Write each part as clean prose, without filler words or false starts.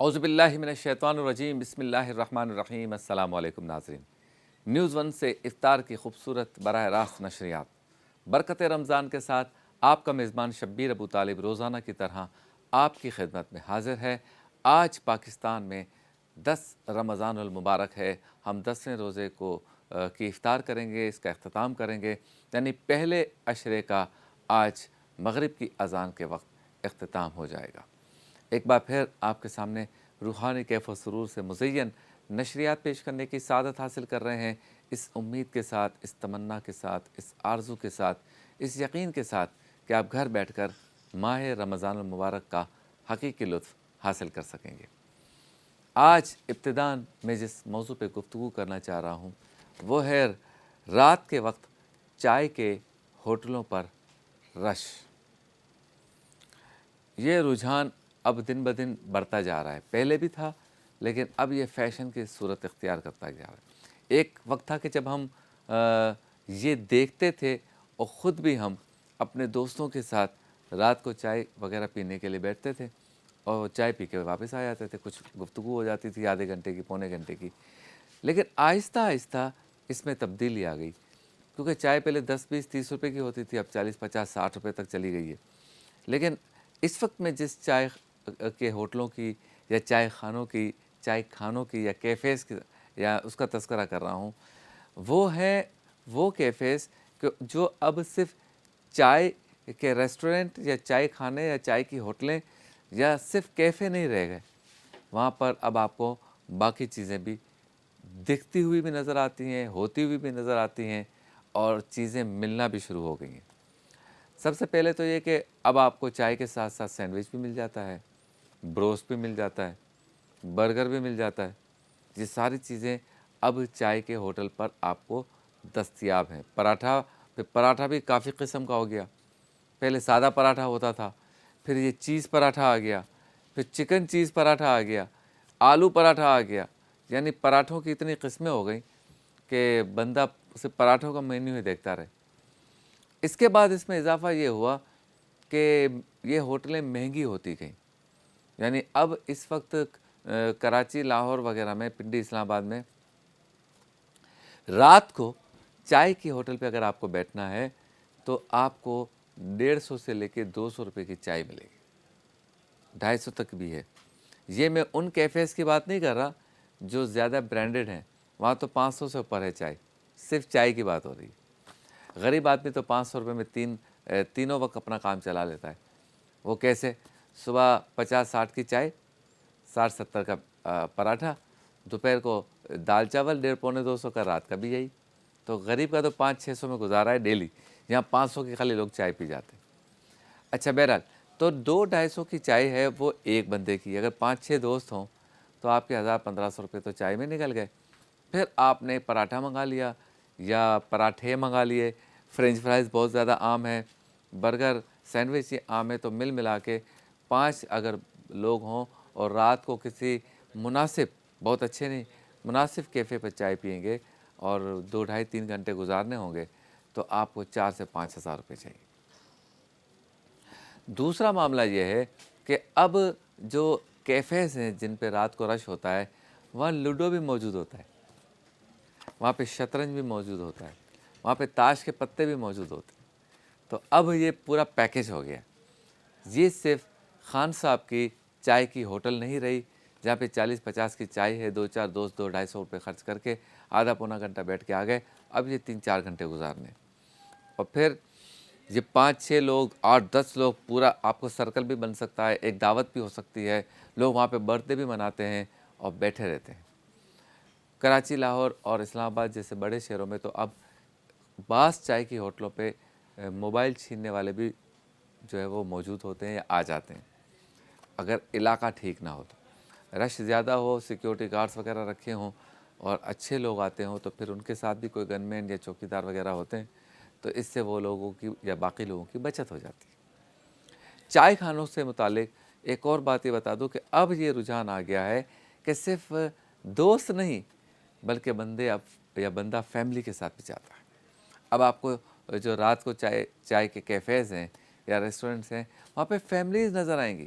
اعوذ باللہ من الشیطان الرجیم بسم اللہ الرحمن الرحیم السلام علیکم ناظرین۔ نیوز ون سے افطار کی خوبصورت براہ راست نشریات برکت رمضان کے ساتھ آپ کا میزبان شبیر ابو طالب روزانہ کی طرح آپ کی خدمت میں حاضر ہے۔ آج پاکستان میں 10 رمضان المبارک ہے۔ ہم 10ویں روزے کی افطار کریں گے، اس کا اختتام کریں گے، یعنی پہلے عشرے کا آج مغرب کی اذان کے وقت اختتام ہو جائے گا۔ ایک بار پھر آپ کے سامنے روحانی کیف و سرور سے مزین نشریات پیش کرنے کی سعادت حاصل کر رہے ہیں، اس امید کے ساتھ، اس تمنا کے ساتھ، اس آرزو کے ساتھ، اس یقین کے ساتھ کہ آپ گھر بیٹھ کر ماہ رمضان المبارک کا حقیقی لطف حاصل کر سکیں گے۔ آج ابتداً میں جس موضوع پہ گفتگو کرنا چاہ رہا ہوں وہ ہے رات کے وقت چائے کے ہوٹلوں پر رش۔ یہ رجحان اب دن بدن بڑھتا جا رہا ہے، پہلے بھی تھا لیکن اب یہ فیشن کی صورت اختیار کرتا جا رہا ہے۔ ایک وقت تھا کہ جب ہم یہ دیکھتے تھے اور خود بھی ہم اپنے دوستوں کے ساتھ رات کو چائے وغیرہ پینے کے لیے بیٹھتے تھے اور چائے پی کے واپس آ جاتے تھے، کچھ گفتگو ہو جاتی تھی آدھے گھنٹے کی، پونے گھنٹے کی، لیکن آہستہ آہستہ اس میں تبدیلی آ گئی، کیونکہ چائے پہلے 10 20 30 روپے کی ہوتی تھی، اب 40 50 60 روپے تک چلی گئی ہے۔ لیکن اس وقت میں جس چائے کے ہوٹلوں کی یا چائے خانوں کی، چائے کھانوں کی یا کیفیز کی یا اس کا تذکرہ کر رہا ہوں، وہ ہے وہ کیفیز جو اب صرف چائے کے ریسٹورنٹ یا چائے کھانے یا چائے کی ہوٹلیں یا صرف کیفے نہیں رہ گئے، وہاں پر اب آپ کو باقی چیزیں بھی دکھتی ہوئی بھی نظر آتی ہیں، ہوتی ہوئی بھی نظر آتی ہیں اور چیزیں ملنا بھی شروع ہو گئی ہیں۔ سب سے پہلے تو یہ کہ اب آپ کو چائے کے ساتھ ساتھ سینڈوچ بھی مل جاتا ہے، بروسٹ بھی مل جاتا ہے، برگر بھی مل جاتا ہے۔ یہ ساری چیزیں اب چائے کے ہوٹل پر آپ کو دستیاب ہیں۔ پراٹھا بھی کافی قسم کا ہو گیا، پہلے سادہ پراٹھا ہوتا تھا، پھر یہ چیز پراٹھا آ گیا، پھر چکن چیز پراٹھا آ گیا، آلو پراٹھا آ گیا، یعنی پراٹھوں کی اتنی قسمیں ہو گئیں کہ بندہ صرف پراٹھوں کا مینیو ہی دیکھتا رہے۔ اس کے بعد اس میں اضافہ یہ ہوا کہ یہ ہوٹلیں مہنگی ہوتی گئیں، یعنی اب اس وقت کراچی، لاہور وغیرہ میں، پنڈی، اسلام آباد میں رات کو چائے کی ہوٹل پہ اگر آپ کو بیٹھنا ہے تو آپ کو 150 سے لے کے 200 روپے کی چائے ملے گی، 250 تک بھی ہے۔ یہ میں ان کیفیز کی بات نہیں کر رہا جو زیادہ برانڈڈ ہیں، وہاں تو 500 سے اوپر ہے چائے، صرف چائے کی بات ہو رہی ہے۔ غریب آدمی تو 500 روپے میں تینوں وقت اپنا کام چلا لیتا ہے۔ وہ کیسے؟ صبح 50 60 کی چائے، 60 70 کا پراٹھا، دوپہر کو دال چاول 150 پونے 200 کا، رات کا بھی یہی۔ تو غریب کا تو 500 600 میں گزارا ہے ڈیلی، یہاں 500 کی خالی لوگ چائے پی جاتے ہیں۔ اچھا بہرحال تو 200 250 کی چائے ہے وہ ایک بندے کی، اگر 5 6 دوست ہوں تو آپ کے 1000 1500 روپے تو چائے میں نکل گئے۔ پھر آپ نے پراٹھا منگا لیا یا پراٹھے منگا لیے، فرینچ فرائز بہت زیادہ عام ہے، برگر، سینڈوچ یہ عام ہے، تو مل ملا کے 5 اگر لوگ ہوں اور رات کو کسی مناسب، بہت اچھے نہیں، مناسب کیفے پر چائے پئیں گے اور 2 ڈھائی 3 گھنٹے گزارنے ہوں گے تو آپ کو 4 سے 5 ہزار روپے چاہیے۔ دوسرا معاملہ یہ ہے کہ اب جو کیفیز ہیں جن پہ رات کو رش ہوتا ہے، وہاں لوڈو بھی موجود ہوتا ہے، وہاں پہ شطرنج بھی موجود ہوتا ہے، وہاں پہ تاش کے پتے بھی موجود ہوتے ہیں۔ تو اب یہ پورا پیکج ہو گیا۔ یہ صرف خان صاحب کی چائے کی ہوٹل نہیں رہی جہاں پہ 40 50 کی چائے ہے، 2 4 دوست 2 250 روپے خرچ کر کے آدھا پونا گھنٹہ بیٹھ کے آ گئے، اب یہ 3 4 گھنٹے گزارنے، اور پھر یہ 5 6 لوگ 8 10 لوگ، پورا آپ کو سرکل بھی بن سکتا ہے، ایک دعوت بھی ہو سکتی ہے، لوگ وہاں پہ برتھ ڈے بھی مناتے ہیں اور بیٹھے رہتے ہیں۔ کراچی، لاہور اور اسلام آباد جیسے بڑے شہروں میں تو اب بعض چائے کی ہوٹلوں پہ موبائل چھیننے والے بھی جو ہے وہ موجود ہوتے ہیں یا آ جاتے ہیں، اگر علاقہ ٹھیک نہ ہو تو، رش زیادہ ہو، سیکیورٹی گارڈز وغیرہ رکھے ہوں اور اچھے لوگ آتے ہوں تو پھر ان کے ساتھ بھی کوئی گن مین یا چوکیدار وغیرہ ہوتے ہیں، تو اس سے وہ لوگوں کی یا باقی لوگوں کی بچت ہو جاتی ہے۔ چائے خانوں سے متعلق ایک اور بات یہ بتا دوں کہ اب یہ رجحان آ گیا ہے کہ صرف دوست نہیں بلکہ بندہ فیملی کے ساتھ بھی جاتا ہے۔ اب آپ کو جو رات کو چائے کے کیفیز ہیں یا ریسٹورنٹس ہیں، وہاں پہ فیملیز نظر آئیں گی،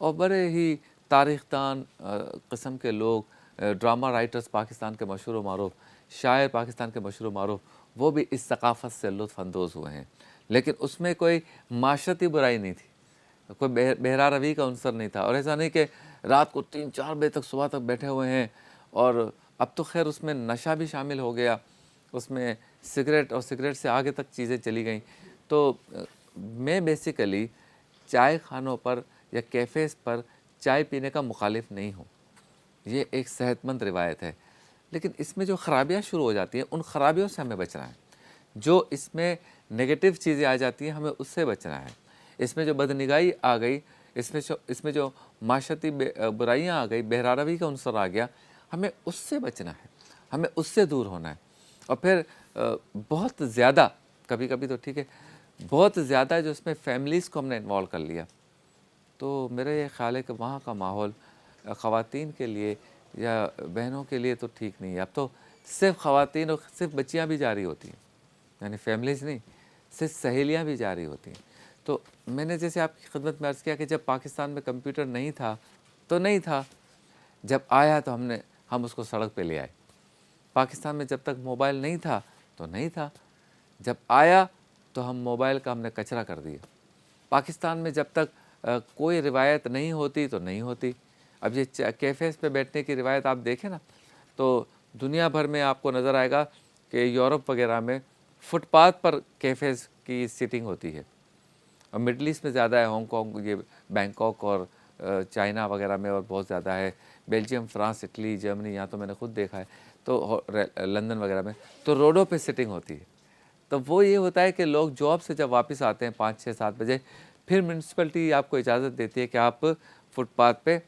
اور بڑے ہی تاریخ دان قسم کے لوگ، ڈرامہ رائٹرز پاکستان کے مشہور و معروف، شاعر پاکستان کے مشہور و معروف، وہ بھی اس ثقافت سے لطف اندوز ہوئے ہیں، لیکن اس میں کوئی معاشرتی برائی نہیں تھی، کوئی بہرا روی کا عنصر نہیں تھا، اور ایسا نہیں کہ رات کو 3-4 بجے تک صبح تک بیٹھے ہوئے ہیں، اور اب تو خیر اس میں نشہ بھی شامل ہو گیا، اس میں سگریٹ اور سگریٹ سے آگے تک چیزیں چلی گئیں۔ تو میں بیسیکلی چائے خانوں پر یا کیفیز پر چائے پینے کا مخالف نہیں ہوں، یہ ایک صحت مند روایت ہے، لیکن اس میں جو خرابیاں شروع ہو جاتی ہیں ان خرابیوں سے ہمیں بچنا ہے، جو اس میں نگیٹو چیزیں آ جاتی ہیں ہمیں اس سے بچنا ہے، اس میں جو بدنگاہی آ گئی، اس میں جو معاشرتی برائیاں آ گئی، بہراروی کا عنصر آ گیا، ہمیں اس سے بچنا ہے، ہمیں اس سے دور ہونا ہے۔ اور پھر بہت زیادہ، کبھی کبھی تو ٹھیک ہے، بہت زیادہ جو اس میں فیملیز کو ہم نے انوالو کر لیا، تو میرا یہ خیال ہے کہ وہاں کا ماحول خواتین کے لیے یا بہنوں کے لیے تو ٹھیک نہیں ہے۔ اب تو صرف خواتین اور صرف بچیاں بھی جاری ہوتی ہیں، یعنی فیملیز نہیں، صرف سہیلیاں بھی جاری ہوتی ہیں۔ تو میں نے جیسے آپ کی خدمت میں عرض کیا کہ جب پاکستان میں کمپیوٹر نہیں تھا تو نہیں تھا، جب آیا تو ہم اس کو سڑک پہ لے آئے۔ پاکستان میں جب تک موبائل نہیں تھا تو نہیں تھا، جب آیا تو ہم موبائل کا ہم نے کچرا کر دیا۔ پاکستان میں جب تک کوئی روایت نہیں ہوتی تو نہیں ہوتی۔ اب یہ کیفیز پہ بیٹھنے کی روایت آپ دیکھیں نا تو دنیا بھر میں آپ کو نظر آئے گا کہ یورپ وغیرہ میں فٹ پاتھ پر کیفیز کی سیٹنگ ہوتی ہے، اور مڈل ایسٹ میں زیادہ ہے، ہانگ کانگ، یہ بینکاک اور چائنا وغیرہ میں اور بہت زیادہ ہے، بیلجیم، فرانس، اٹلی، جرمنی، یہاں تو میں نے خود دیکھا ہے، تو لندن وغیرہ میں تو روڈوں پہ سٹنگ ہوتی ہے۔ تو وہ یہ ہوتا ہے کہ لوگ جاب سے جب واپس آتے ہیں 5-6-7 بجے، پھر میونسپلٹی آپ کو اجازت دیتی ہے کہ آپ فٹ پاتھ پہ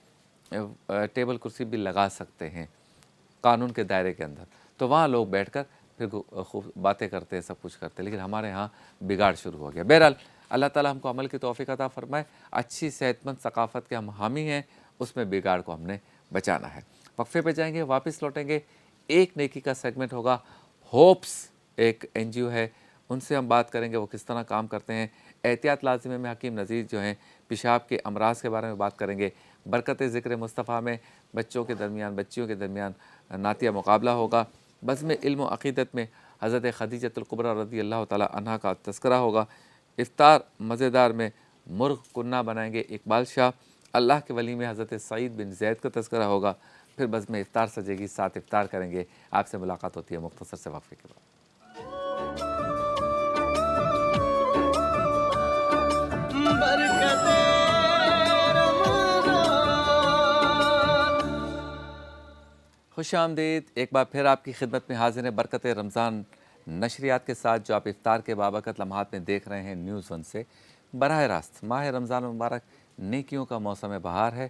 ٹیبل کرسی بھی لگا سکتے ہیں قانون کے دائرے کے اندر، تو وہاں لوگ بیٹھ کر پھر خوب باتیں کرتے ہیں، سب کچھ کرتے ہیں، لیکن ہمارے ہاں بگاڑ شروع ہو گیا۔ بہرحال اللہ تعالیٰ ہم کو عمل کی توفیق عطا فرمائے، اچھی صحت مند ثقافت کے ہم حامی ہیں، اس میں بگاڑ کو ہم نے بچانا ہے۔ وقفے پہ جائیں گے، واپس لوٹیں گے، ایک نیکی کا سیگمنٹ ہوگا، ہوپس ایک این جی او ہے، ان سے ہم بات کریں گے وہ کس طرح کام کرتے ہیں۔ احتیاط لازمے میں حکیم نذیر جو ہیں پیشاب کے امراض کے بارے میں بات کریں گے۔ برکت ذکر مصطفیٰ میں بچوں کے درمیان نعتیہ مقابلہ ہوگا۔ بزم علم و عقیدت میں حضرت خدیجۃ الکبریٰ رضی اللہ تعالی عنہا کا تذکرہ ہوگا۔ افطار مزیدار میں مرغ کنہ بنائیں گے اقبال شاہ۔ اللہ کے ولی میں حضرت سعید بن زید کا تذکرہ ہوگا۔ پھر بزم افطار سجے گی، ساتھ افطار کریں گے۔ آپ سے ملاقات ہوتی ہے مختصر سے وقفے کے بعد۔ خوش آمدید، ایک بار پھر آپ کی خدمت میں حاضر ہیں برکت رمضان نشریات کے ساتھ، جو آپ افطار کے بابرکت لمحات میں دیکھ رہے ہیں نیوز 1 سے براہ راست۔ ماہ رمضان مبارک نیکیوں کا موسم بہار ہے،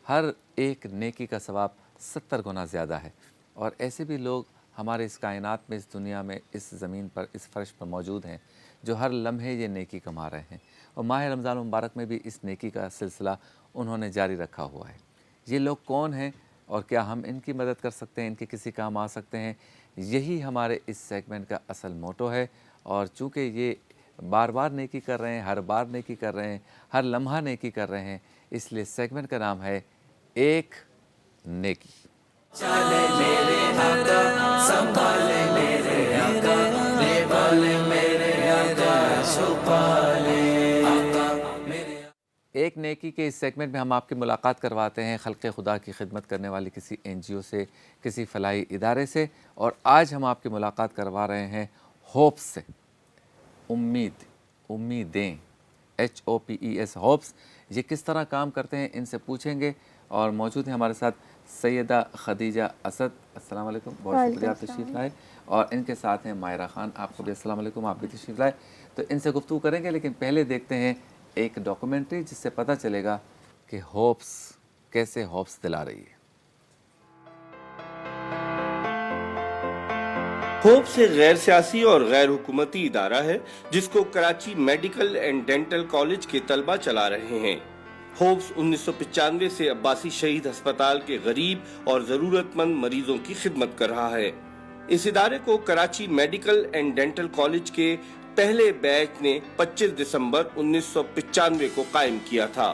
ہر ایک نیکی کا ثواب 70 گنا زیادہ ہے، اور ایسے بھی لوگ ہمارے اس کائنات میں، اس دنیا میں، اس زمین پر، اس فرش پر موجود ہیں جو ہر لمحے یہ نیکی کما رہے ہیں، اور ماہ رمضان مبارک میں بھی اس نیکی کا سلسلہ انہوں نے جاری رکھا ہوا ہے۔ یہ لوگ کون ہیں اور کیا ہم ان کی مدد کر سکتے ہیں، ان کے کسی کام آ سکتے ہیں، یہی ہمارے اس سیگمنٹ کا اصل موٹو ہے۔ اور چونکہ یہ بار بار نیکی کر رہے ہیں، ہر بار نیکی کر رہے ہیں، ہر لمحہ نیکی کر رہے ہیں، اس لیے سیگمنٹ کا نام ہے ایک نیکی۔ چلے میرے آقا، سنبھالے میرے آقا، لے والے میرے آقا، چھپا لے آقا میرے۔ ایک نیکی کے اس سیگمنٹ میں ہم آپ کی ملاقات کرواتے ہیں خلق خدا کی خدمت کرنے والی کسی این جی او سے، کسی فلاحی ادارے سے، اور آج ہم آپ کی ملاقات کروا رہے ہیں ہوپس سے۔ امیدیں، HOPES، ہوپس، یہ کس طرح کام کرتے ہیں ان سے پوچھیں گے، اور موجود ہیں ہمارے ساتھ سیدہ خدیجہ اسد۔ السلام علیکم، بہت شکریہ آپ تشریف لائے، اور ان کے ساتھ ہیں ماہرہ خان، آپ کو بھی السلام علیکم، آپ بھی تشریف لائے۔ تو ان سے گفتگو کریں گے، لیکن پہلے دیکھتے ہیں ایک ڈاکومنٹری جس سے پتہ چلے گا کہ ہوپس کیسے ہوپس دلا رہی ہے۔ ہوپس ایک غیر سیاسی اور غیر حکومتی ادارہ ہے جس کو Karachi medical and dental college کے طلبہ چلا رہے ہیں۔ ہوپس 1995 سے عباسی شہید ہسپتال کے غریب اور ضرورت مند مریضوں کی خدمت کر رہا ہے۔ اس ادارے کو Karachi medical and dental college کے پہلے بیچ نے 25 دسمبر 1995 کو قائم کیا تھا۔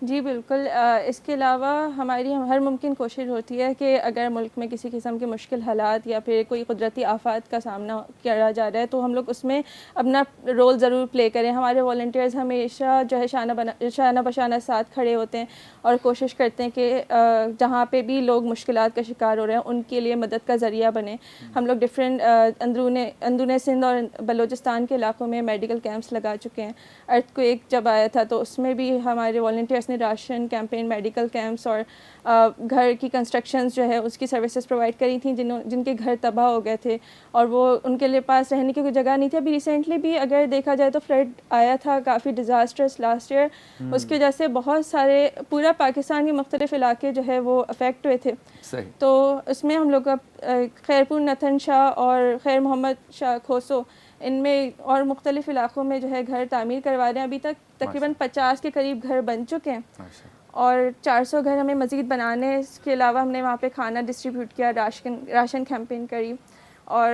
جی بالکل. اس کے علاوہ ہماری ہر ممکن کوشش ہوتی ہے کہ اگر ملک میں کسی قسم کے مشکل حالات یا پھر کوئی قدرتی آفات کا سامنا کیا جا رہا ہے تو ہم لوگ اس میں اپنا رول ضرور پلے کریں. ہمارے والنٹیئرز ہمیشہ جو ہے شانہ بشانہ ساتھ کھڑے ہوتے ہیں اور کوشش کرتے ہیں کہ جہاں پہ بھی لوگ مشکلات کا شکار ہو رہے ہیں ان کے لیے مدد کا ذریعہ بنیں. ہم لوگ ڈفرینٹ اندرون سندھ اور بلوچستان کے علاقوں میں میڈیکل کیمپس لگا چکے ہیں. ارتھ کویک جب آیا تھا تو اس میں بھی ہمارے والنٹیئرس نے راشن کیمپین، میڈیکل کیمپس اور گھر کی کنسٹرکشنز جو ہے اس کی سروسز پرووائڈ کری تھیں جن کے گھر تباہ ہو گئے تھے اور وہ ان کے لیے پاس رہنے کی کوئی جگہ نہیں تھی. ابھی ریسنٹلی بھی اگر دیکھا جائے تو فلڈ آیا تھا کافی ڈیزاسٹرس لاسٹ ایئر. اس کی وجہ سے بہت سارے پورا پاکستان کے مختلف علاقے جو ہے وہ افیکٹ ہوئے تھے. تو اس میں ہم لوگ خیرپور نتھن شاہ اور خیر محمد شاہ کھوسو ان میں اور مختلف علاقوں میں جو ہے گھر تعمیر کروا رہے ہیں. ابھی تک تقریباً 50 کے قریب گھر بن چکے ہیں اور 400 گھر ہمیں مزید بنانے. اس کے علاوہ ہم نے وہاں پہ کھانا ڈسٹریبیوٹ کیا، راشن کیمپین کری اور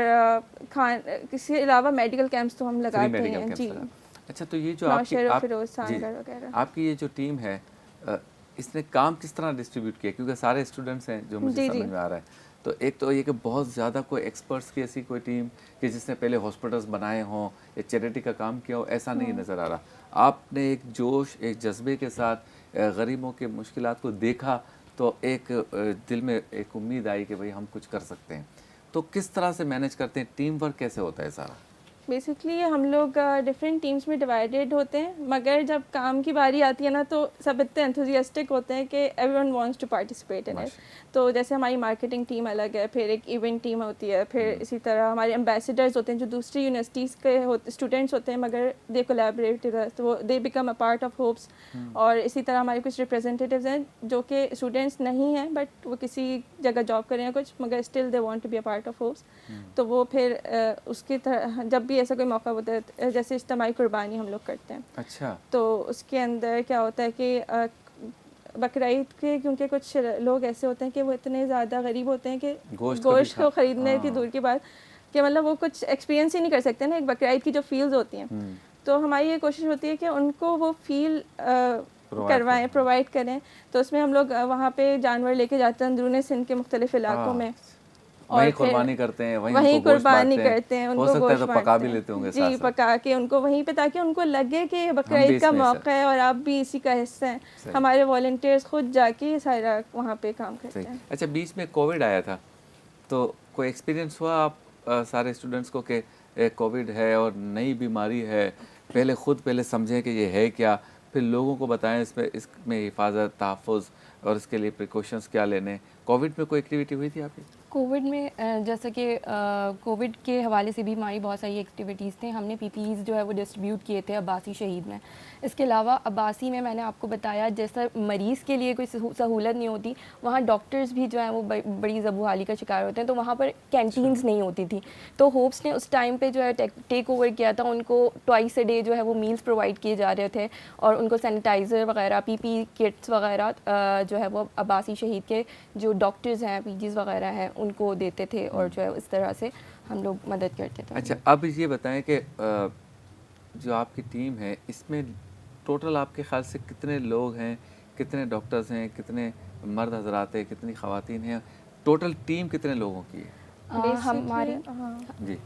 اس کے علاوہ میڈیکل کیمپس تو ہم لگاتے ہیں. جی اچھا، تو یہ جو آپ کی یہ جو ٹیم ہے اس نے کام کس طرح ڈسٹریبیوٹ کیا؟ کیونکہ سارے اسٹوڈنٹس ہیں جو مجھے سمجھ میں آ رہا ہے. تو ایک تو یہ کہ بہت زیادہ کوئی ایکسپرٹس کی ایسی کوئی ٹیم کہ جس نے پہلے ہاسپٹلس بنائے ہوں یا چیریٹی کا کام کیا ہو، ایسا نہیں نظر آ رہا. آپ نے ایک جوش، ایک جذبے کے ساتھ غریبوں کے مشکلات کو دیکھا تو ایک دل میں ایک امید آئی کہ بھئی ہم کچھ کر سکتے ہیں. تو کس طرح سے مینیج کرتے ہیں؟ ٹیم ورک کیسے ہوتا ہے سارا؟ بیسکلی ہم لوگ ڈفرینٹ ٹیمس میں ڈیوائڈیڈ ہوتے ہیں، مگر جب کام کی باری آتی ہے نا تو سب اتنے انتھوزیاسٹک ہوتے ہیں کہ every one wants to participate in it. تو جیسے ہماری مارکیٹنگ ٹیم الگ ہے، پھر ایک ایونٹ ٹیم ہوتی ہے، پھر اسی طرح ہمارے امبیسڈرز ہوتے ہیں جو دوسری یونیورسٹیز کے اسٹوڈنٹس ہوتے ہیں مگر دے کولیبریٹ ود اس، تو they become a part of hopes. اور اسی طرح ہمارے کچھ ریپرزینٹیوز ہیں جو کہ اسٹوڈنٹس نہیں ہیں بٹ وہ کسی جگہ جاب کر رہے ہیں کچھ، مگر still they want to be a part of hopes. تو وہ پھر اس کی طرح جب بھی ایسا کوئی موقع ہوتا ہے جیسے اجتماعی قربانی ہم لوگ کرتے ہیں. اچھا. تو اس کے اندر کیا ہوتا ہے کہ بقرعید کے کیونکہ کچھ لوگ ایسے ہوتے ہیں کہ وہ اتنے زیادہ غریب ہوتے ہیں کہ گوشت کو خریدنے کی دور کی بات کہ مطلب وہ کچھ ایکسپیرینس ہی نہیں کر سکتے نا ایک بقرعید کی جو فیلز ہوتی ہیں. تو ہماری یہ کوشش ہوتی ہے کہ ان کو وہ فیل کروائیں، پرووائڈ کریں. تو اس میں ہم لوگ وہاں پہ جانور لے کے جاتے ہیں اندرون سندھ کے مختلف علاقوں میں، وہیں قربانی کرتے ہیں، وہیں قربانی کرتے ہیں، ان کو گوشت پکا بھی لیتے ہوں گے. جی پکا کے ان کو وہیں پہ، تاکہ ان کو لگے کہ بقرعید کا موقع ہے اور آپ بھی اسی کا حصہ ہیں. ہمارے والنٹیئرز خود جا کے سارا وہاں پہ کام کرتے ہیں. اچھا، بیچ میں کووڈ آیا تھا تو کوئی ایکسپیرینس ہوا آپ سارے اسٹوڈنٹس کو کہ کووڈ ہے اور نئی بیماری ہے، پہلے سمجھیں کہ یہ ہے کیا، پھر لوگوں کو بتائیں اس میں حفاظت، تحفظ اور اس کے لیے پریکاشنس کیا لینے. کووڈ میں کوئی ایکٹیویٹی ہوئی تھی آپ کی؟ کووڈ میں جیسا کہ کووڈ کے حوالے سے بھی ہماری بہت ساری ایکٹیویٹیز تھیں. ہم نے پی پی ایز جو ہے وہ ڈسٹریبیوٹ کیے تھے عباسی شہید میں. اس کے علاوہ عباسی میں نے آپ کو بتایا جیسا مریض کے لیے کوئی سہولت نہیں ہوتی، وہاں ڈاکٹرز بھی جو ہیں وہ بڑی ذبحالی کا شکار ہوتے ہیں. تو وہاں پر کینٹینز نہیں ہوتی تھی. تو ہوپس نے اس ٹائم پہ جو ہے ٹیک اوور کیا تھا. ان کو ٹوائس اے ڈے جو ہے وہ میلز پرووائڈ کیے جا رہے تھے اور ان کو سینیٹائزر وغیرہ، پی پی کٹس وغیرہ جو ہے وہ عباسی شہید کے جو ڈاکٹرز ہیں، پی جیز وغیرہ ہیں، ان کو دیتے تھے اور جو ہے اس طرح سے ہم لوگ مدد کرتے تھے. اچھا، اب یہ بتائیں کہ جو آپ کی ٹیم ہے اس میں ٹوٹل آپ کے خیال سے کتنے لوگ ہیں، کتنے ڈاکٹرز ہیں، کتنے مرد حضرات ہیں، کتنی خواتین ہیں، ٹوٹل ٹیم کتنے لوگوں کی ہے؟ ہماری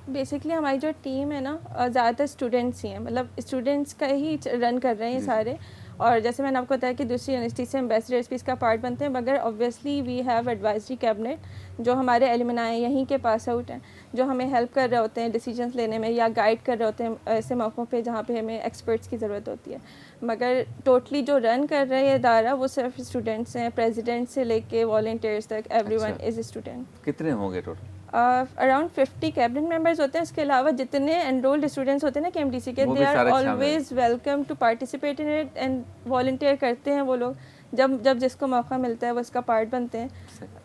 بیسکلی ہماری جو ٹیم ہے نا زیادہ تر اسٹوڈنٹس ہی ہیں، مطلب اسٹوڈنٹس کا ہی رن کر رہے ہیں سارے. اور جیسے میں نے آپ کو بتایا کہ دوسری یونیورسٹی سے امبیسڈرس بھی اس کا پارٹ بنتے ہیں، مگر obviously we have advisory cabinet جو ہمارے ایلومنائی یہیں کے پاس آؤٹ ہیں، جو ہمیں ہیلپ کر رہے ہوتے ہیں ڈیسیجنس لینے میں یا گائیڈ کر رہے ہوتے ہیں ایسے موقعوں پہ جہاں پہ ہمیں ایکسپرٹس کی ضرورت ہوتی ہے. مگر ٹوٹلی جو رن کر رہے ہیں ادارہ وہ صرف اسٹوڈنٹس ہیں، پریزیڈنٹ سے لے کے والنٹیئرس تک، every one is a student. کتنے ہوں گے ٹوٹل؟ اراؤنڈ 50 کیبنٹ ممبرز ہوتے ہیں. اس کے علاوہ جتنے انرولڈ اسٹوڈنٹس ہوتے ہیں نا کے ایم ڈی سی کے، they are always welcome to participate in it and volunteer کرتے ہیں. وہ لوگ جب جس کو موقع ملتا ہے وہ اس کا پارٹ بنتے ہیں،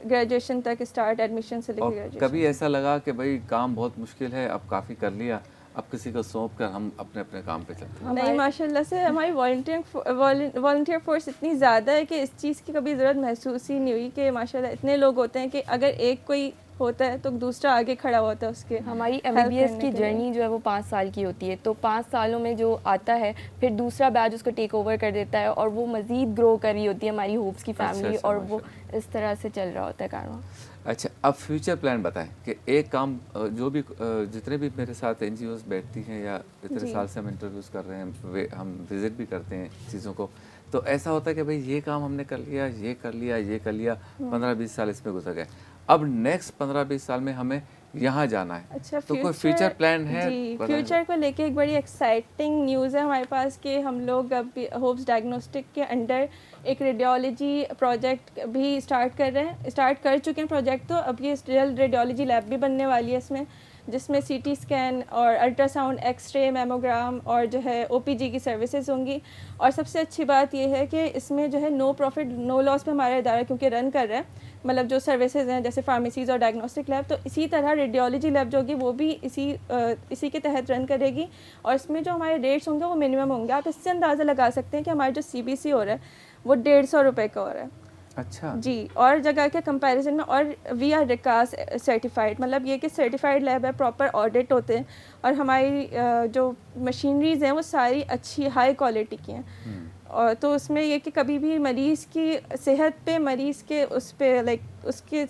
گریجویشن تک اسٹارٹ، ایڈمیشن سے لے کے گریجویشن. کبھی ایسا لگا کہ بھائی کام بہت مشکل ہے، اب کافی کر لیا، اب کسی کو سونپ کر ہم اپنے اپنے کام پہ چلتے ہیں؟ نہیں، ماشاء اللہ سے ہماری والنٹیئر فورس اتنی زیادہ ہے کہ اس چیز کی کبھی ضرورت محسوس ہی نہیں ہوئی کہ ماشاء اللہ اتنے لوگ ہوتے ہیں کہ اگر ایک کوئی ہوتا ہے تو دوسرا آگے کھڑا ہوتا ہے اس کے. ہماری help MBBS کرنے کی کے لیے. جرنی جو ہے وہ 5 سال کی ہوتی ہے, تو 5 سالوں میں جو آتا ہے پھر دوسرا بیچ اس کو ٹیک اوور کر دیتا ہے, اور وہ مزید گرو کر رہی ہوتی ہے ہماری ہوپس کی فیملی, اور وہ اس طرح سے چل رہا ہوتا ہے کارواں. اچھا, اب فیوچر پلان بتائیں کہ ایک کام جو بھی جتنے بھی میرے ساتھ NGOs بیٹھتی ہیں یا اتنے سال سے ہم انٹرویوز کر رہے ہیں, ہم وزٹ بھی کرتے ہیں چیزوں کو, تو ایسا ہوتا ہے کہ بھئی یہ کام ہم نے کر لیا, یہ کر لیا, یہ کر لیا, 15-20 سال اس میں گزر گئے, اب نیکسٹ 15-20 سال میں ہمیں یہاں جانا ہے. اچھا, تو کوئی فیوچر پلان ہے؟ جی, فیوچر کو لے کے ایک بڑی ایکسائٹنگ نیوز ہے ہمارے پاس کہ ہم لوگ اب ہوپس ڈائگنوسٹک کے انڈر ایک ریڈیولوجی پروجیکٹ بھی اسٹارٹ کر چکے ہیں پروجیکٹ. تو اب یہ جلد ریڈیولوجی لیب بھی بننے والی ہے اس میں, جس میں CT اسکین اور الٹرا ساؤنڈ, ایکس رے, میموگرام اور جو ہے OPG کی سروسز ہوں گی. اور سب سے اچھی بات یہ ہے کہ اس میں جو ہے نو پروفٹ نو لاس پہ ہمارا ادارہ کیونکہ رن کر رہا ہے, مطلب جو سروسز ہیں جیسے فارمیسیز اور ڈائگنوسٹک لیب, تو اسی طرح ریڈیولوجی لیب جو ہوگی وہ بھی اسی کے تحت رن کرے گی. اور اس میں جو ہمارے ریٹس ہوں گے وہ منیمم ہوں گے. آپ اس سے اندازہ لگا سکتے ہیں کہ ہمارا جو CBC ہو رہا ہے وہ 150 روپے کا ہو رہا ہے. اچھا جی, اور جگہ کے کمپیریزن میں. اور وی آر ریکاس سرٹیفائڈ, مطلب یہ کہ سرٹیفائڈ لیب ہے, پراپر آڈٹ ہوتے ہیں, اور ہماری جو مشینریز ہیں وہ ساری اچھی ہائی کوالٹی کی ہیں. اور تو اس میں یہ کہ کبھی بھی مریض کی صحت پہ, مریض کے اس پہ لائک اس کے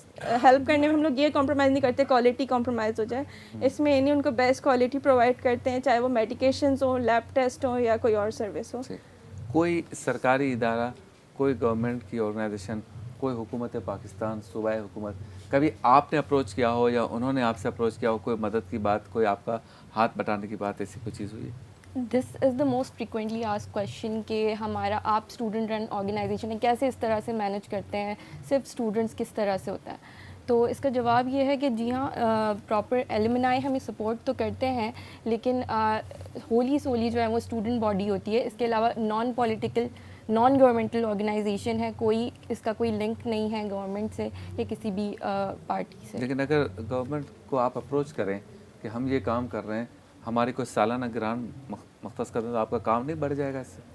ہیلپ کرنے میں ہم لوگ یہ کمپرومائز نہیں کرتے کوالٹی کمپرومائز ہو جائے. اس میں یہ نہیں, ان کو بیسٹ کوالٹی پرووائڈ کرتے ہیں, چاہے وہ میڈیکیشنز ہوں, لیب ٹیسٹ ہوں, یا کوئی اور سروس ہو. کوئی سرکاری ادارہ, کوئی گورنمنٹ کی آرگنائزیشن, کوئی حکومت پاکستان, صوبائی حکومت, کبھی آپ نے اپروچ کیا ہو یا انہوں نے آپ سے اپروچ کیا ہو, کوئی مدد کی بات, کوئی آپ کا ہاتھ بٹانے کی بات, ایسی کوئی چیز ہوئی ہے؟ This is the most frequently ask question کہ ہمارا آپ اسٹوڈنٹ رن آرگنائزیشن ہے, کیسے اس طرح سے مینیج کرتے ہیں, صرف اسٹوڈنٹس کس طرح سے ہوتا ہے. تو اس کا جواب یہ ہے کہ جی ہاں, پراپر ایلومنائی ہمیں سپورٹ تو کرتے ہیں, لیکن ہولی سولی جو ہے وہ اسٹوڈنٹ باڈی ہوتی ہے. اس کے علاوہ non political, non governmental organization ہے, کوئی اس کا کوئی لنک نہیں ہے گورنمنٹ سے یا کسی بھی پارٹی سے. لیکن اگر گورنمنٹ کو آپ اپروچ کریں کہ ہم یہ کام کر رہے ہیں, ہماری کوئی سالانہ گرانٹ مختص کر دیں, تو آپ کا کام نہیں بڑھ جائے گا اس سے؟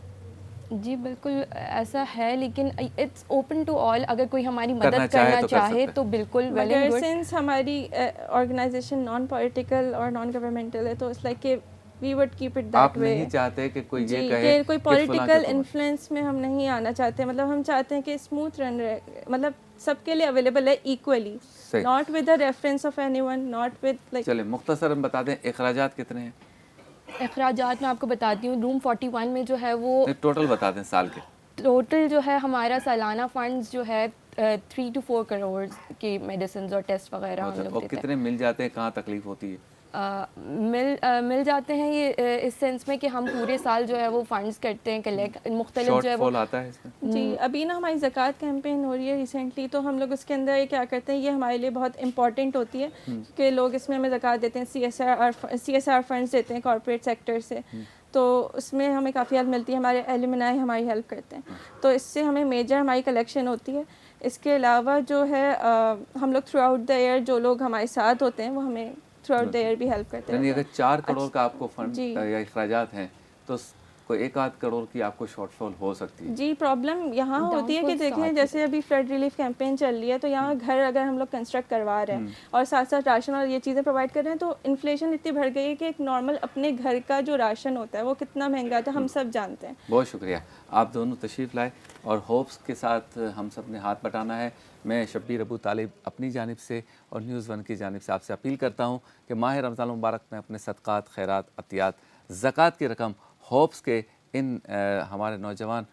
جی بالکل ایسا ہے, لیکن اٹس اوپن ٹو آل, اگر کوئی ہماری مدد کرنا چاہے تو بالکل ویل اینڈ گڈ. سنس ہماری آرگنائزیشن نان پولیٹیکل اور نان گورنمنٹل ہے تو اٹس لائک کہ we would keep it that way. آپ نہیں چاہتے کہ کوئی یہ کہے کہ کوئی پولیٹیکل انفلوئنس میں ہم نہیں آنا چاہتے, مطلب ہم چاہتے ہیں کہ اسموتھ رن رہے, مطلب سب کے لیے اویلیبل ہے equally, not with a reference of any one, not with like. چلیں مختصراً بتا دیں اخراجات کتنے ہیں؟ اخراجات میں آپ کو بتاتی ہوں, روم 41 میں جو ہے وہ ٹوٹل بتا دیں سال کے. ٹوٹل جو ہے ہمارا سالانہ فنڈز جو ہے 3 to 4 کروڑ کی میڈیسنز اور ٹیسٹ وغیرہ ہم لوگ دیتے ہیں. کتنے مل جاتے ہیں, کہاں تکلیف ہوتی ہے؟ مل جاتے ہیں یہ اس سینس میں کہ ہم پورے سال جو ہے وہ فنڈز کرتے ہیں کلیکٹ, مختلف جو ہے وہ آتا ہے اس میں. جی, ابھی نا ہماری زکوٰۃ کیمپین ہو رہی ہے ریسنٹلی, تو ہم لوگ اس کے اندر کیا کرتے ہیں, یہ ہمارے لیے بہت امپورٹنٹ ہوتی ہے کہ لوگ اس میں ہمیں زکوٰۃ دیتے ہیں, CSR فنڈز دیتے ہیں کارپوریٹ سیکٹر سے, تو اس میں ہمیں کافی ہیلپ ملتی ہے. ہمارے ایلومنائی ہماری ہیلپ کرتے ہیں, تو اس سے ہمیں میجر ہماری کلیکشن ہوتی ہے. اس کے علاوہ جو ہے ہم لوگ تھرو آؤٹ دا ایئر جو لوگ ہمارے ساتھ ہوتے ہیں وہ ہمیں تھرو آؤٹ دا ایئر بھی ہیلپ کرتے ہیں. یعنی اگر 4 کروڑ کا آپ کو فنڈ یا اخراجات ہیں تو کوئی 1-8 کروڑ کی آپ کو شارٹ فال ہو سکتی ہے. جی, پرابلم یہاں ہوتی ہے کہ دیکھیں جیسے ابھی فلڈ ریلیف کیمپین چل رہی ہے, تو یہاں گھر اگر ہم لوگ کنسٹرکٹ کروا رہے ہیں اور ساتھ ساتھ راشن اور یہ چیزیں پرووائڈ کر رہے ہیں, تو انفلیشن اتنی بڑھ گئی ہے کہ ایک نارمل اپنے گھر کا جو راشن ہوتا ہے وہ کتنا مہنگا تھا ہم سب جانتے ہیں. بہت شکریہ, آپ دونوں تشریف لائے اور ہوپس کے ساتھ ہم سب نے ہاتھ بٹانا ہے. میں شبیر ابو طالب اپنی جانب سے اور نیوز 1 کی جانب سے آپ سے اپیل کرتا ہوں کہ ماہ رمضان المبارک میں اپنے صدقات, خیرات, عطیات, زکوٰۃ کی رقم ہوپس کے ان ہمارے نوجوان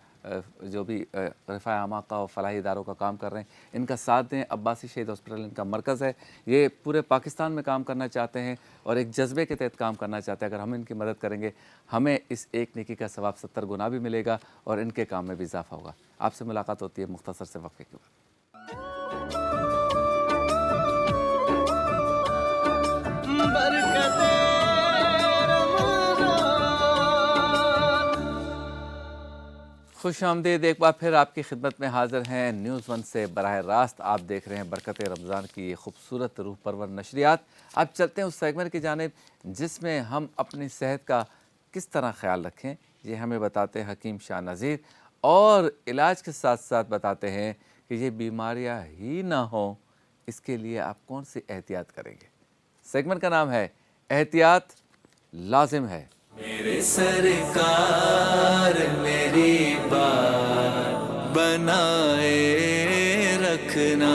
جو بھی رفاع عامہ کا اور فلاحی اداروں کا کام کر رہے ہیں ان کا ساتھ دیں. عباسی شہید ہاسپٹل ان کا مرکز ہے, یہ پورے پاکستان میں کام کرنا چاہتے ہیں اور ایک جذبے کے تحت کام کرنا چاہتے ہیں. اگر ہم ان کی مدد کریں گے ہمیں اس ایک نیکی کا ثواب 70 گنا بھی ملے گا اور ان کے کام میں بھی اضافہ ہوگا. آپ سے ملاقات ہوتی ہے مختصر سے وقفے کے بعد. خوش آمدید, ایک بار پھر آپ کی خدمت میں حاضر ہیں نیوز 1 سے براہ راست. آپ دیکھ رہے ہیں برکت رمضان کی یہ خوبصورت روح پرور نشریات. اب چلتے ہیں اس سیگمنٹ کی جانب جس میں ہم اپنی صحت کا کس طرح خیال رکھیں, یہ ہمیں بتاتے ہیں حکیم شاہ نذیر, اور علاج کے ساتھ ساتھ بتاتے ہیں کہ یہ بیماریاں ہی نہ ہوں اس کے لیے آپ کون سی احتیاط کریں گے؟ سیگمنٹ کا نام ہے احتیاط لازم ہے۔ میرے سرکار میری بات بنائے رکھنا۔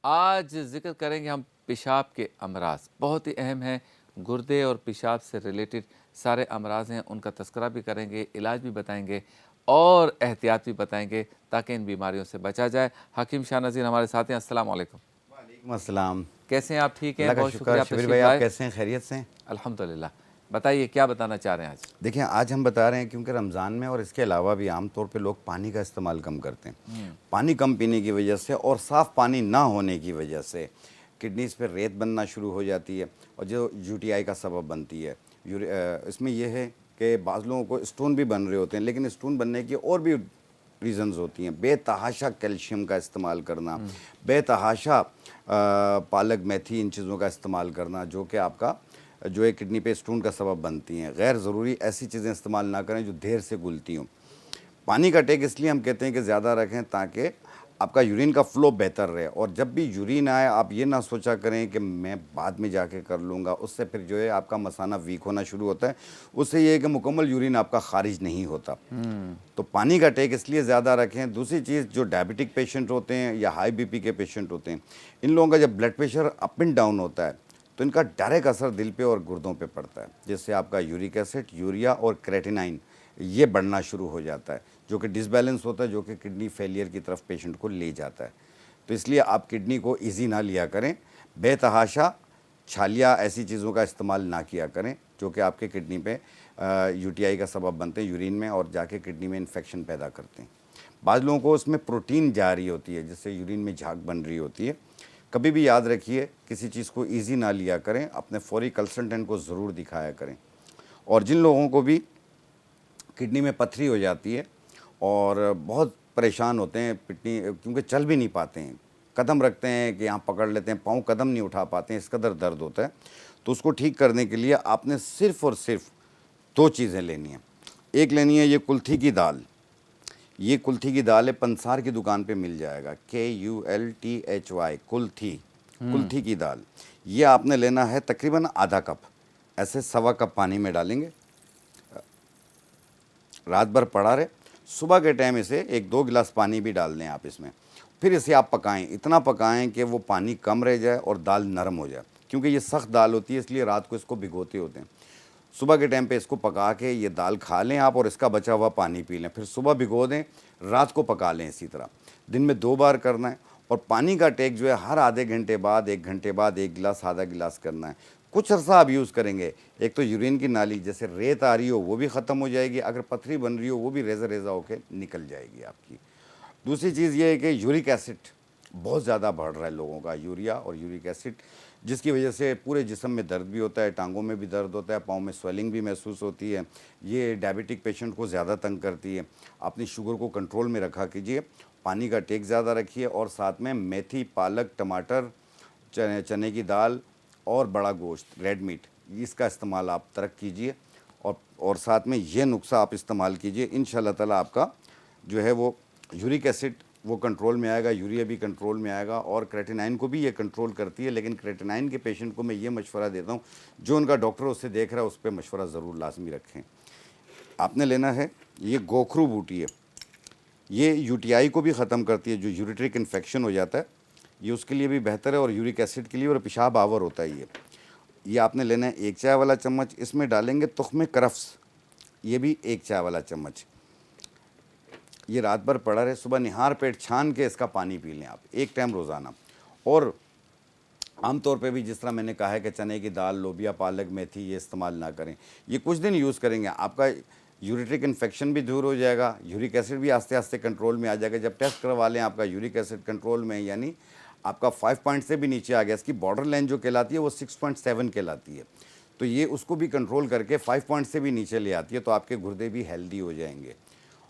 آج ذکر کریں گے ہم پیشاب کے امراض، بہت ہی اہم ہیں، گردے اور پیشاب سے ریلیٹڈ سارے امراض ہیں، ان کا تذکرہ بھی کریں گے، علاج بھی بتائیں گے اور احتیاط بھی بتائیں گے تاکہ ان بیماریوں سے بچا جائے۔ حکیم شاہ نذیر ہمارے ساتھ ہیں، السلام علیکم۔ وعلیکم السلام۔ کیسے ہیں آپ؟ ٹھیک ہیں؟ اللہ کا بہت شکر۔ شکریہ آپ شبیر تشریف بھائی آپ لائے۔ کیسے ہیں؟ خیریت سے ہیں؟ الحمدللہ۔ بتائیے کیا بتانا چاہ رہے ہیں آج؟ دیکھیں آج ہم بتا رہے ہیں کیونکہ رمضان میں اور اس کے علاوہ بھی عام طور پہ لوگ پانی کا استعمال کم کرتے ہیں، پانی کم پینے کی وجہ سے اور صاف پانی نہ ہونے کی وجہ سے کڈنیز پہ ریت بننا شروع ہو جاتی ہے اور جو یو ٹی آئی کا سبب بنتی ہے۔ اس میں یہ ہے کہ بعض لوگوں کو اسٹون بھی بن رہے ہوتے ہیں، لیکن اسٹون بننے کی اور بھی ریزنز ہوتی ہیں۔ بے تحاشا کیلشیم کا استعمال کرنا، بے تحاشا پالک میتھی ان چیزوں کا استعمال کرنا جو کہ آپ کا جو ہے کڈنی پہ اسٹون کا سبب بنتی ہیں۔ غیر ضروری ایسی چیزیں استعمال نہ کریں جو دیر سے گلتی ہوں۔ پانی کا ٹیک اس لیے ہم کہتے ہیں کہ زیادہ رکھیں تاکہ آپ کا یورین کا فلو بہتر رہے، اور جب بھی یورین آئے آپ یہ نہ سوچا کریں کہ میں بعد میں جا کے کر لوں گا، اس سے پھر جو ہے آپ کا مثانہ ویک ہونا شروع ہوتا ہے، اس سے یہ ہے کہ مکمل یورین آپ کا خارج نہیں ہوتا۔ تو پانی کا ٹیک اس لیے زیادہ رکھیں۔ دوسری چیز، جو ڈائبٹک پیشنٹ ہوتے ہیں یا ہائی بی پی کے پیشنٹ ہوتے ہیں، ان لوگوں کا جب blood pressure up and down ہوتا ہے تو ان کا ڈائریکٹ اثر دل پہ اور گردوں پہ پڑتا ہے، جس سے آپ کا یورک ایسڈ، یوریا اور کریٹینائن یہ بڑھنا شروع ہو جاتا ہے، جو کہ ڈس بیلنس ہوتا ہے، جو کہ کڈنی فیلئر کی طرف پیشنٹ کو لے جاتا ہے۔ تو اس لیے آپ کڈنی کو ایزی نہ لیا کریں، بے تحاشا چھالیاں ایسی چیزوں کا استعمال نہ کیا کریں جو کہ آپ کے کڈنی پہ یو ٹی آئی کا سبب بنتے ہیں یورین میں، اور جا کے کڈنی میں انفیکشن پیدا کرتے ہیں۔ بعض لوگوں کو اس میں پروٹین جا رہی ہوتی ہے جس سے یورین میں جھاگ بن رہی ہوتی ہے۔ کبھی بھی یاد رکھیے کسی چیز کو ایزی نہ لیا کریں، اپنے فوری کنسلٹنٹ کو ضرور دکھایا کریں۔ اور جن لوگوں کو بھی کڈنی میں پتھری ہو جاتی ہے اور بہت پریشان ہوتے ہیں کڈنی کیونکہ چل بھی نہیں پاتے ہیں، قدم رکھتے ہیں کہ یہاں پکڑ لیتے ہیں، پاؤں قدم نہیں اٹھا پاتے ہیں، اس قدر درد ہوتا ہے، تو اس کو ٹھیک کرنے کے لیے آپ نے صرف اور صرف 2 چیزیں لینی ہیں۔ ایک لینی ہے یہ کلتھی کی دال، یہ کلتھی کی دال ہے، پنسار کی دکان پہ مل جائے گا، KULTHY، کلتھی کی دال۔ یہ آپ نے لینا ہے تقریباً آدھا کپ، ایسے 1.25 کپ پانی میں ڈالیں گے، رات بھر پڑا رہے، صبح کے ٹائم اسے 1-2 گلاس پانی بھی ڈال دیں آپ اس میں، پھر اسے آپ پکائیں، اتنا پکائیں کہ وہ پانی کم رہ جائے اور دال نرم ہو جائے، کیونکہ یہ سخت دال ہوتی ہے اس لیے رات کو اس کو بھگوتے ہوتے ہیں۔ صبح کے ٹائم پہ اس کو پکا کے یہ دال کھا لیں آپ اور اس کا بچا ہوا پانی پی لیں، پھر صبح بھگو دیں، رات کو پکا لیں اسی طرح، دن میں 2 بار کرنا ہے۔ اور پانی کا ٹیک جو ہے ہر آدھے گھنٹے بعد 1 گھنٹے بعد 1 گلاس آدھا گلاس کرنا ہے۔ کچھ عرصہ آپ یوز کریں گے، ایک تو یورین کی نالی جیسے ریت آ رہی ہو وہ بھی ختم ہو جائے گی، اگر پتھری بن رہی ہو وہ بھی ریزہ ریزہ ہو کے نکل جائے گی آپ کی۔ دوسری چیز یہ ہے کہ یورک ایسڈ بہت زیادہ بڑھ رہا ہے لوگوں کا، یوریا اور یورک ایسڈ، جس کی وجہ سے پورے جسم میں درد بھی ہوتا ہے، ٹانگوں میں بھی درد ہوتا ہے، پاؤں میں سویلنگ بھی محسوس ہوتی ہے۔ یہ ڈائبٹک پیشنٹ کو زیادہ تنگ کرتی ہے۔ اپنی شوگر کو کنٹرول میں رکھا کیجیے، پانی کا ٹیک زیادہ رکھیے، اور ساتھ میں میتھی، پالک، ٹماٹر، چنے کی دال اور بڑا گوشت، ریڈ میٹ، اس کا استعمال آپ ترک کیجیے، اور ساتھ میں یہ نسخہ آپ استعمال کیجیے، انشاءاللہ تعالی آپ کا جو ہے وہ یورک ایسڈ وہ کنٹرول میں آئے گا، یوریا بھی کنٹرول میں آئے گا، اور کریٹینائن کو بھی یہ کنٹرول کرتی ہے۔ لیکن کریٹینائن کے پیشنٹ کو میں یہ مشورہ دیتا ہوں، جو ان کا ڈاکٹر اس سے دیکھ رہا ہے اس پہ مشورہ ضرور لازمی رکھیں۔ آپ نے لینا ہے یہ گوکھرو بوٹی ہے، یہ یو ٹی آئی کو بھی ختم کرتی ہے، جو یوریٹرک انفیکشن ہو جاتا ہے یہ اس کے لیے بھی بہتر ہے، اور یورک ایسڈ کے لیے، اور پیشاب آور ہوتا ہے یہ آپ نے لینا ہے 1 چائے والا چمچ۔ اس میں ڈالیں گے تخم کرفس، یہ بھی 1 چائے والا چمچ۔ یہ رات بھر پڑا رہے، صبح نہار پیٹ چھان کے اس کا پانی پی لیں آپ 1 ٹائم روزانہ۔ اور عام طور پہ بھی جس طرح میں نے کہا ہے کہ چنے کی دال، لوبیا، پالک، میتھی یہ استعمال نہ کریں، یہ کچھ دن یوز کریں گے آپ کا یوریٹرک انفیکشن بھی دور ہو جائے گا، یورک ایسڈ بھی آہستہ آہستہ کنٹرول میں آ جائے گا۔ جب ٹیسٹ کروا لیں آپ کا یورک ایسڈ کنٹرول میں، یعنی آپ کا 5 پوائنٹ سے بھی نیچے آ گیا، اس کی بارڈر لائن جو کہلاتی ہے وہ 6.7 کہلاتی ہے، تو یہ اس کو بھی کنٹرول کر کے 5 پوائنٹ سے بھی نیچے لے آتی ہے، تو آپ کے گردے بھی ہیلدی ہو جائیں گے۔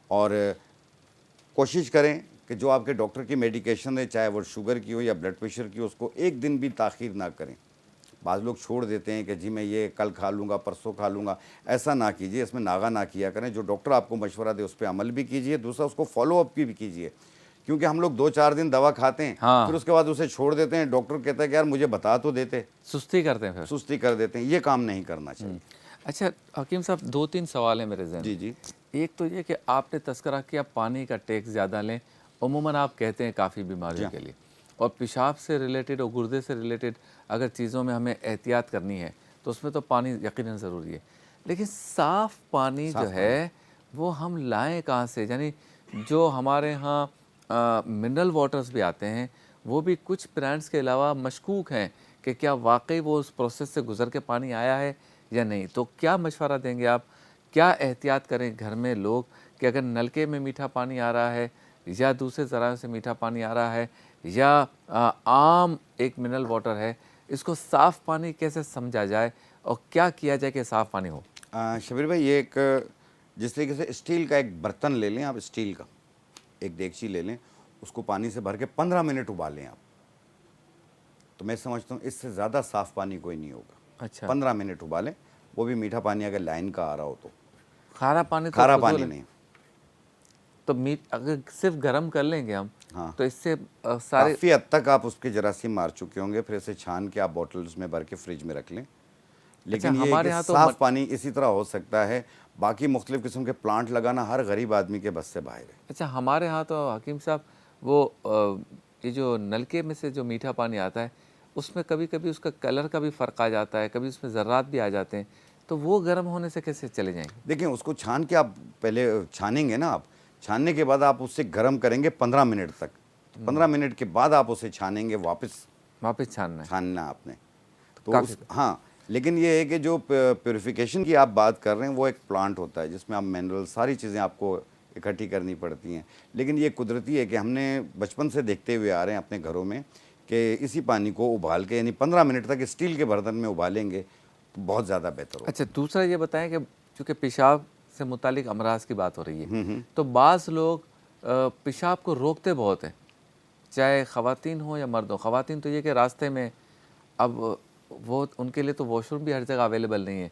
اور کوشش کریں کہ جو آپ کے ڈاکٹر کی میڈیکیشن ہے، چاہے وہ شوگر کی ہو یا بلڈ پریشر کی ہو، اس کو 1 دن بھی تاخیر نہ کریں۔ بعض لوگ چھوڑ دیتے ہیں کہ جی میں یہ کل کھا لوں گا، پرسوں کھا لوں گا، ایسا نہ کیجیے، اس میں ناغہ نہ کیا کریں۔ جو ڈاکٹر آپ کو مشورہ دے اس پہ عمل بھی کیجیے، دوسرا اس کو فالو اپ بھی کیجیے کیونکہ ہم لوگ 2-4 دن دوا کھاتے ہیں ہاں۔ پھر اس کے بعد اسے چھوڑ دیتے ہیں. ڈاکٹر کہتا ہے کہ یار مجھے بتا تو دیتے, سستی کرتے ہیں پھر. سستی کر دیتے ہیں. یہ کام نہیں کرنا چاہیے. اچھا حکیم صاحب 2-3 سوال ہیں میرے ذہن میں. جی جی. ایک تو یہ کہ آپ نے تذکرہ کیا پانی کا ٹیکس زیادہ لیں, عموماً آپ کہتے ہیں کافی بیماریوں کے لیے, اور پیشاب سے ریلیٹڈ اور گردے سے ریلیٹڈ اگر چیزوں میں ہمیں احتیاط کرنی ہے تو اس میں تو پانی یقیناً ضروری ہے, لیکن صاف پانی جو ہے وہ ہم لائیں کہاں سے؟ یعنی جو ہمارے ہاں منرل واٹرز بھی آتے ہیں وہ بھی کچھ برانڈز کے علاوہ مشکوک ہیں کہ کیا واقعی وہ اس پروسیس سے گزر کے پانی آیا ہے یا نہیں. تو کیا مشورہ دیں گے آپ, کیا احتیاط کریں گھر میں لوگ کہ اگر نلکے میں میٹھا پانی آ رہا ہے یا دوسرے ذرائع سے میٹھا پانی آ رہا ہے یا عام ایک منرل واٹر ہے, اس کو صاف پانی کیسے سمجھا جائے اور کیا کیا جائے کہ صاف پانی ہو؟ شبیر بھائی, یہ ایک جس طریقے سے اسٹیل کا ایک برتن لے لیں آپ, اسٹیل کا ایک دیگچی لے لیں, اس کو پانی سے بھر کے 15 منٹ ابالیں آپ, تو میں سمجھتا ہوں اس سے زیادہ صاف پانی کوئی نہیں ہوگا. اچھا, 15 منٹ ابالیں, وہ بھی میٹھا پانی اگر لائن کا آ رہا ہو تو, کھارا پانی تو کھارا فضول پانی ہے. نہیں. تو اگر صرف گرم کر لیں گے ہم ہاں, تو اس سے سارے کافی حد تک آپ اس کے جراثیم مار چکے ہوں گے. پھر اسے چھان کے آپ بوٹلز میں بھر کے فریج میں رکھ لیں. لیکن یہ ہمارے کہ ہاں تو صاف پانی اسی طرح ہو سکتا ہے, باقی مختلف قسم کے پلانٹ لگانا ہر غریب آدمی کے بس سے باہر ہے. اچھا ہمارے ہاں تو حکیم صاحب وہ یہ جو نلکے میں سے جو میٹھا پانی آتا ہے اس میں کبھی کبھی اس کا کلر کا بھی فرق آ جاتا ہے, کبھی اس میں ذرات بھی آ جاتے ہیں, تو وہ گرم ہونے سے کیسے چلے جائیں گے؟ دیکھیں اس کو چھان کے آپ پہلے چھانیں گے نا, آپ چھاننے کے بعد آپ اسے گرم کریں گے 15 منٹ تک. 15 منٹ کے بعد آپ اسے چھانیں گے, واپس چھاننا ہے چھاننا آپ نے تو کافی. ہاں, لیکن یہ ہے کہ جو پیوریفیکیشن کی آپ بات کر رہے ہیں وہ ایک پلانٹ ہوتا ہے جس میں آپ منرل ساری چیزیں آپ کو اکٹھی کرنی پڑتی ہیں. لیکن یہ قدرتی ہے کہ ہم نے بچپن سے دیکھتے ہوئے آ رہے ہیں اپنے گھروں میں کہ اسی پانی کو ابال کے یعنی 15 منٹ تک اسٹیل کے برتن میں ابالیں گے تو بہت زیادہ بہتر ہوگا. اچھا دوسرا یہ بتائیں کہ چونکہ پیشاب سے متعلق امراض کی بات ہو رہی ہے تو بعض لوگ پیشاب کو روکتے بہت ہیں, چاہے خواتین ہوں یا مرد ہوں. خواتین تو یہ کہ راستے میں, اب وہ ان کے لیے تو واش روم بھی ہر جگہ اویلیبل نہیں ہے,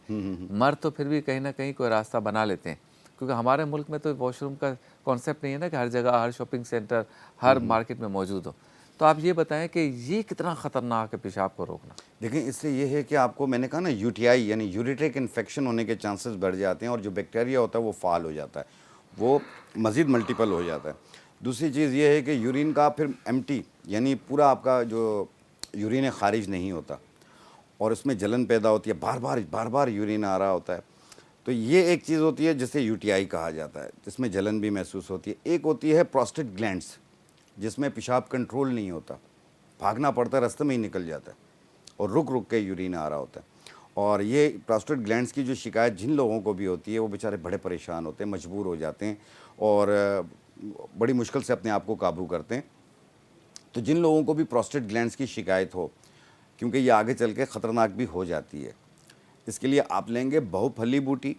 مرد تو پھر بھی کہیں نہ کہیں کوئی راستہ بنا لیتے ہیں, کیونکہ ہمارے ملک میں تو واش روم کا کانسیپٹ نہیں ہے نا کہ ہر جگہ ہر شاپنگ سینٹر ہر مارکیٹ میں موجود ہو. تو آپ یہ بتائیں کہ یہ کتنا خطرناک ہے پیشاب کو روکنا؟ دیکھیں اس سے یہ ہے کہ آپ کو میں نے کہا نا UTI یعنی یوریٹرک انفیکشن ہونے کے چانسز بڑھ جاتے ہیں, اور جو بیکٹیریا ہوتا ہے وہ فعال ہو جاتا ہے, وہ مزید ملٹیپل ہو جاتا ہے. دوسری چیز یہ ہے کہ یورین کا پھر ایمٹی یعنی پورا آپ کا جو یورین خارج نہیں ہوتا اور اس میں جلن پیدا ہوتی ہے, بار بار یورین آ رہا ہوتا ہے. تو یہ ایک چیز ہوتی ہے جسے UTI کہا جاتا ہے, جس میں جلن بھی محسوس ہوتی ہے. ایک ہوتی ہے پروسٹیٹ گلینڈز جس میں پیشاب کنٹرول نہیں ہوتا, بھاگنا پڑتا ہے, راستے میں ہی نکل جاتا ہے اور رک کے یورین آ رہا ہوتا ہے. اور یہ پروسٹیٹ گلینڈز کی جو شکایت جن لوگوں کو بھی ہوتی ہے وہ بیچارے بڑے پریشان ہوتے ہیں, مجبور ہو جاتے ہیں اور بڑی مشکل سے اپنے آپ کو قابو کرتے ہیں. تو جن لوگوں کو بھی پروسٹیٹ گلینڈز کی شکایت ہو, کیونکہ یہ آگے چل کے خطرناک بھی ہو جاتی ہے, اس کے لیے آپ لیں گے بہو پھلی بوٹی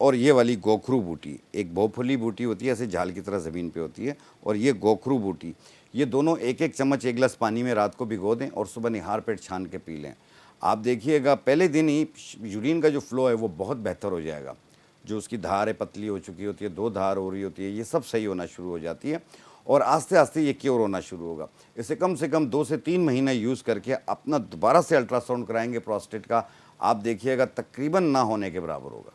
اور یہ والی گوکھرو بوٹی. ایک بہو پھلی بوٹی ہوتی ہے ایسے جھال کی طرح زمین پہ ہوتی ہے, اور یہ گوکھرو بوٹی, یہ دونوں ایک چمچ 1 گلاس پانی میں رات کو بھگو دیں اور صبح نہار پیٹ چھان کے پی لیں. آپ دیکھیے گا پہلے دن ہی یورین کا جو فلو ہے وہ بہت بہتر ہو جائے گا. جو اس کی دھار ہے پتلی ہو چکی ہوتی ہے, 2 دھار ہو رہی ہوتی ہے, یہ سب صحیح ہونا شروع ہو جاتی ہے, اور آہستہ آہستہ یہ کیور ہونا شروع ہوگا. اسے کم سے کم 2 سے 3 مہینہ یوز کر کے اپنا دوبارہ سے الٹرا ساؤنڈ کرائیں گے پروسٹیٹ کا, آپ دیکھیے گا تقریباً نہ ہونے کے برابر ہوگا.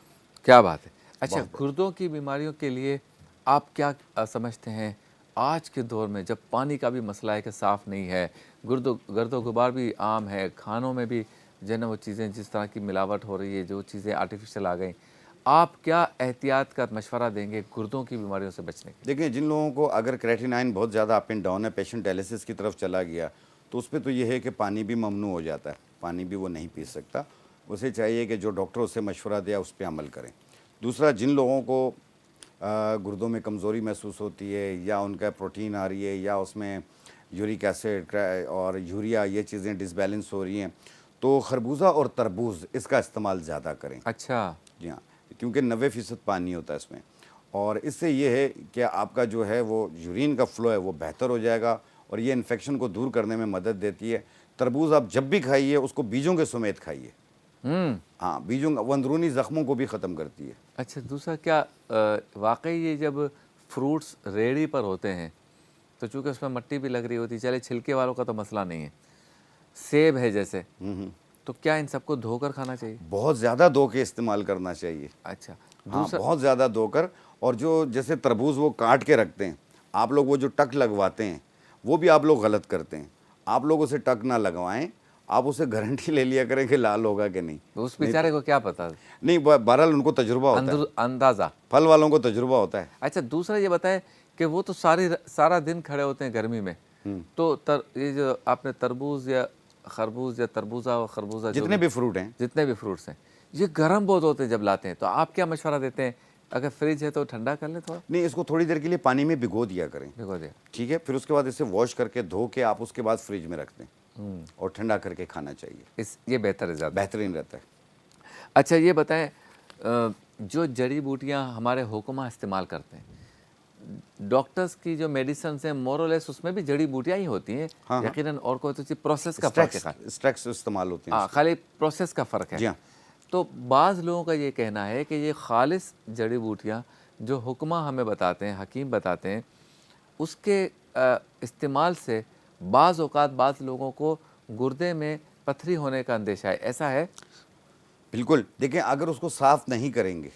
کیا بات ہے. اچھا گردوں کی بیماریوں کے لیے آپ کیا سمجھتے ہیں آج کے دور میں جب پانی کا بھی مسئلہ ہے کہ صاف نہیں ہے, گرد و غبار بھی عام ہے, کھانوں میں بھی جو ہے نا وہ چیزیں جس طرح کی ملاوٹ ہو رہی ہے, جو چیزیں آرٹیفیشل آ گئیں, آپ کیا احتیاط کا مشورہ دیں گے گردوں کی بیماریوں سے بچنے کے؟ دیکھیں جن لوگوں کو اگر کریٹینائن بہت زیادہ اپ اینڈ ڈاؤن ہے, پیشنٹ ڈائلسس کی طرف چلا گیا, تو اس پہ تو یہ ہے کہ پانی بھی ممنوع ہو جاتا ہے, پانی بھی وہ نہیں پی سکتا. اسے چاہیے کہ جو ڈاکٹر اسے مشورہ دیا اس پہ عمل کریں. دوسرا, جن لوگوں کو گردوں میں کمزوری محسوس ہوتی ہے یا ان کا پروٹین آ رہی ہے یا اس میں یورک ایسڈ اور یوریا یہ چیزیں ڈس بیلنس ہو رہی ہیں, تو خربوزہ اور تربوز اس کا استعمال زیادہ کریں. اچھا جی ہاں, کیونکہ 90% پانی ہوتا ہے اس میں, اور اس سے یہ ہے کہ آپ کا جو ہے وہ یورین کا فلو ہے وہ بہتر ہو جائے گا, اور یہ انفیکشن کو دور کرنے میں مدد دیتی ہے. تربوز آپ جب بھی کھائیے اس کو بیجوں کے سمیت کھائیے. ہاں, بیجوں وہ اندرونی زخموں کو بھی ختم کرتی ہے. اچھا دوسرا, کیا واقعی یہ جب فروٹس ریڑھی پر ہوتے ہیں تو چونکہ اس میں مٹی بھی لگ رہی ہوتی ہے، چلے چھلکے والوں کا تو مسئلہ نہیں ہے، سیب ہے جیسے، تو کیا ان سب کو دھو کر کھانا چاہیے؟ بہت زیادہ دھو کے استعمال کرنا چاہیے. اچھا ہاں بہت زیادہ دھو کر. اور جو جیسے تربوز وہ کاٹ کے رکھتے ہیں آپ لوگ، وہ جو ٹک لگواتے ہیں وہ بھی آپ لوگ غلط کرتے ہیں. آپ لوگ اسے ٹک نہ لگوائیں، آپ اسے گارنٹی لے لیا کریں کہ لال ہوگا کہ نہیں. اس بیچارے کو کیا پتا، نہیں بہرحال ان کو تجربہ ہوتا ہے، اندازہ. پھل والوں کو تجربہ ہوتا ہے. اچھا دوسرا یہ بتائیں کہ وہ تو سارا دن کھڑے ہوتے ہیں گرمی میں، تو یہ جو آپ نے تربوز یا خربوز یا تربوزہ اور خربوزہ جتنے بھی فروٹ ہیں، جتنے بھی فروٹس ہیں، یہ گرم بہت ہوتے ہیں جب لاتے ہیں، تو آپ کیا مشورہ دیتے ہیں؟ اگر فریج ہے تو ٹھنڈا کر لیں تھوڑا، نہیں اس کو تھوڑی دیر کے لیے پانی میں بھگو دیا کریں. بھگو دیا. ٹھیک ہے، پھر اس کے بعد اسے واش کر کے دھو کے آپ اس کے بعد فریج میں رکھ دیں اور ٹھنڈا کر کے کھانا چاہیے. یہ بہتر ہے زیادہ. بہترین رہتا ہے. اچھا یہ بتائیں، جو جڑی بوٹیاں ہمارے حکمہ استعمال کرتے ہیں، ڈاکٹرز کی جو میڈیسنز ہیں مورلیس اس میں بھی جڑی بوٹیاں ہی ہوتی ہیں یقیناً، اور کوئی تو چیز پروسیس کا فرق ہے. اسٹریکس استعمال ہوتے ہیں. ہاں خالی پروسیس کا فرق ہے. جی ہاں. تو بعض لوگوں کا یہ کہنا ہے کہ یہ خالص جڑی بوٹیاں جو حکمہ ہمیں بتاتے ہیں، حکیم بتاتے ہیں، اس کے استعمال سے بعض اوقات بعض لوگوں کو گردے میں پتھری ہونے کا اندیشہ ہے، ایسا ہے؟ بالکل. دیکھیں اگر اس کو صاف نہیں کریں گے،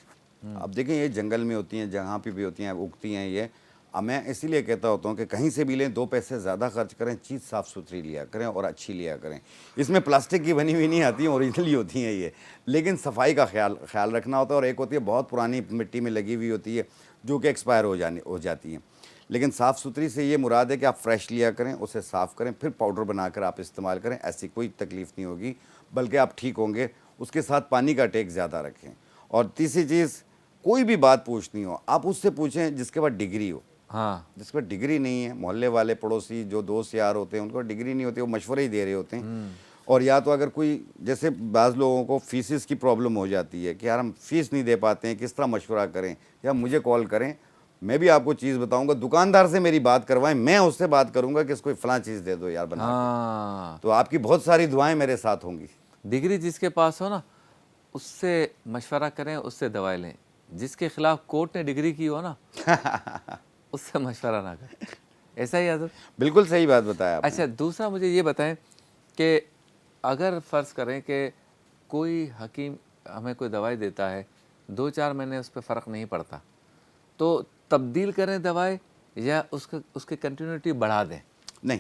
اب دیکھیں یہ جنگل میں ہوتی ہیں، جہاں پہ بھی ہوتی ہیں، اگتی ہیں یہ. اب میں اسی لیے کہتا ہوتا ہوں کہ کہیں سے بھی لیں 2 پیسے زیادہ خرچ کریں، چیز صاف ستھری لیا کریں اور اچھی لیا کریں. اس میں پلاسٹک کی بنی ہوئی نہیں آتی ہیں، اوریجنلی ہوتی ہیں یہ، لیکن صفائی کا خیال رکھنا ہوتا ہے. اور ایک ہوتی ہے بہت پرانی مٹی میں لگی ہوئی ہوتی ہے جو کہ ایکسپائر ہو جاتی ہیں. لیکن صاف ستھری سے یہ مراد ہے کہ آپ فریش لیا کریں، اسے صاف کریں، پھر پاؤڈر بنا کر آپ استعمال کریں. ایسی کوئی تکلیف نہیں ہوگی، بلکہ آپ ٹھیک ہوں گے. اس کے ساتھ پانی کا ٹیک زیادہ رکھیں. اور تیسری چیز، کوئی بھی بات پوچھنی ہو آپ اس سے پوچھیں جس کے پاس ڈگری ہو. ہاں جس پر ڈگری نہیں ہے، محلے والے پڑوسی جو دوست یار ہوتے ہیں ان کو ڈگری نہیں ہوتی، وہ مشورے ہی دے رہے ہوتے ہیں. اور یا تو اگر کوئی، جیسے بعض لوگوں کو فیسز کی پرابلم ہو جاتی ہے کہ یار ہم فیس نہیں دے پاتے ہیں، کس طرح مشورہ کریں، یا مجھے کال کریں، میں بھی آپ کو چیز بتاؤں گا. دکاندار سے میری بات کروائیں، میں اس سے بات کروں گا کہ اس کو فلاں چیز دے دو یار بنا کے. تو آپ کی بہت ساری دعائیں میرے ساتھ ہوں گی. ڈگری جس کے پاس ہو نا اس سے مشورہ کریں، اس سے دوائی لیں. جس کے خلاف کورٹ نے ڈگری کی ہو نا اس سے مشورہ نہ کریں. ایسا ہی حضرت؟ بالکل صحیح بات بتایا آپ نے. اچھا دوسرا مجھے یہ بتائیں کہ اگر فرض کریں کہ کوئی حکیم ہمیں کوئی دوائی دیتا ہے، 2-4 مہینے اس پہ فرق نہیں پڑتا، تو تبدیل کریں دوائی یا اس کی کنٹینیوٹی بڑھا دیں؟ نہیں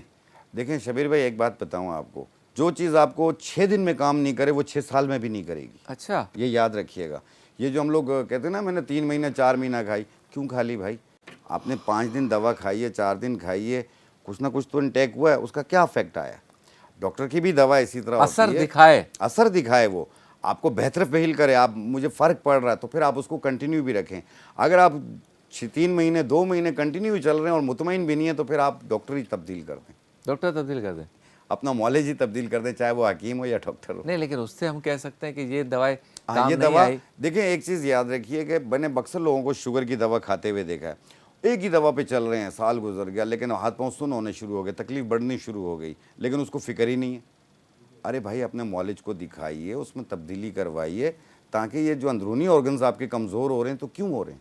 دیکھیں شبیر بھائی، ایک بات بتاؤں آپ کو، جو چیز آپ کو 6 دن میں کام نہیں کرے وہ 6 سال میں بھی نہیں کرے گی. اچھا یہ یاد رکھیے گا. یہ جو ہم لوگ کہتے ہیں نا میں نے 3 مہینے 4 مہینہ کھائی، کیوں کھا لی بھائی؟ آپ نے 5 دن دوا کھائی ہے، 4 دن کھائی ہے، کچھ نہ کچھ تو انٹیک ہوا ہے، اس کا کیا افیکٹ آیا؟ ڈاکٹر کی بھی دوا اسی طرح اثر ہوتی ہے، دکھائے، اثر دکھائے، وہ آپ کو بہتر فیل کرے، آپ مجھے فرق پڑ رہا ہے، تو پھر آپ اس کو کنٹینیو بھی رکھیں. اگر آپ 3 مہینے 2 مہینے کنٹینیو چل رہے ہیں اور مطمئن بھی نہیں ہے تو پھر آپ ڈاکٹر ہی تبدیل کر دیں. ڈاکٹر تبدیل کر دیں، اپنا معالج ہی تبدیل کر دیں، چاہے وہ حکیم ہو یا ڈاکٹر ہو. نہیں لیکن اس سے ہم کہہ سکتے ہیں کہ یہ دوائی یہ کام نہیں دوا آئی. دیکھیں ایک چیز یاد رکھیے کہ میں نے اکثر لوگوں کو شوگر کی دوا کھاتے ہوئے دیکھا ہے، ایک ہی دوا پہ چل رہے ہیں، سال گزر گیا لیکن ہاتھ پاؤں سن ہونے شروع ہو گئے، تکلیف بڑھنی شروع ہو گئی، لیکن اس کو فکر ہی نہیں ہے. ارے بھائی اپنے معالج کو دکھائیے، اس میں تبدیلی کروائیے، تاکہ یہ جو اندرونی آرگنز آپ کے کمزور ہو رہے ہیں تو کیوں ہو رہے ہیں.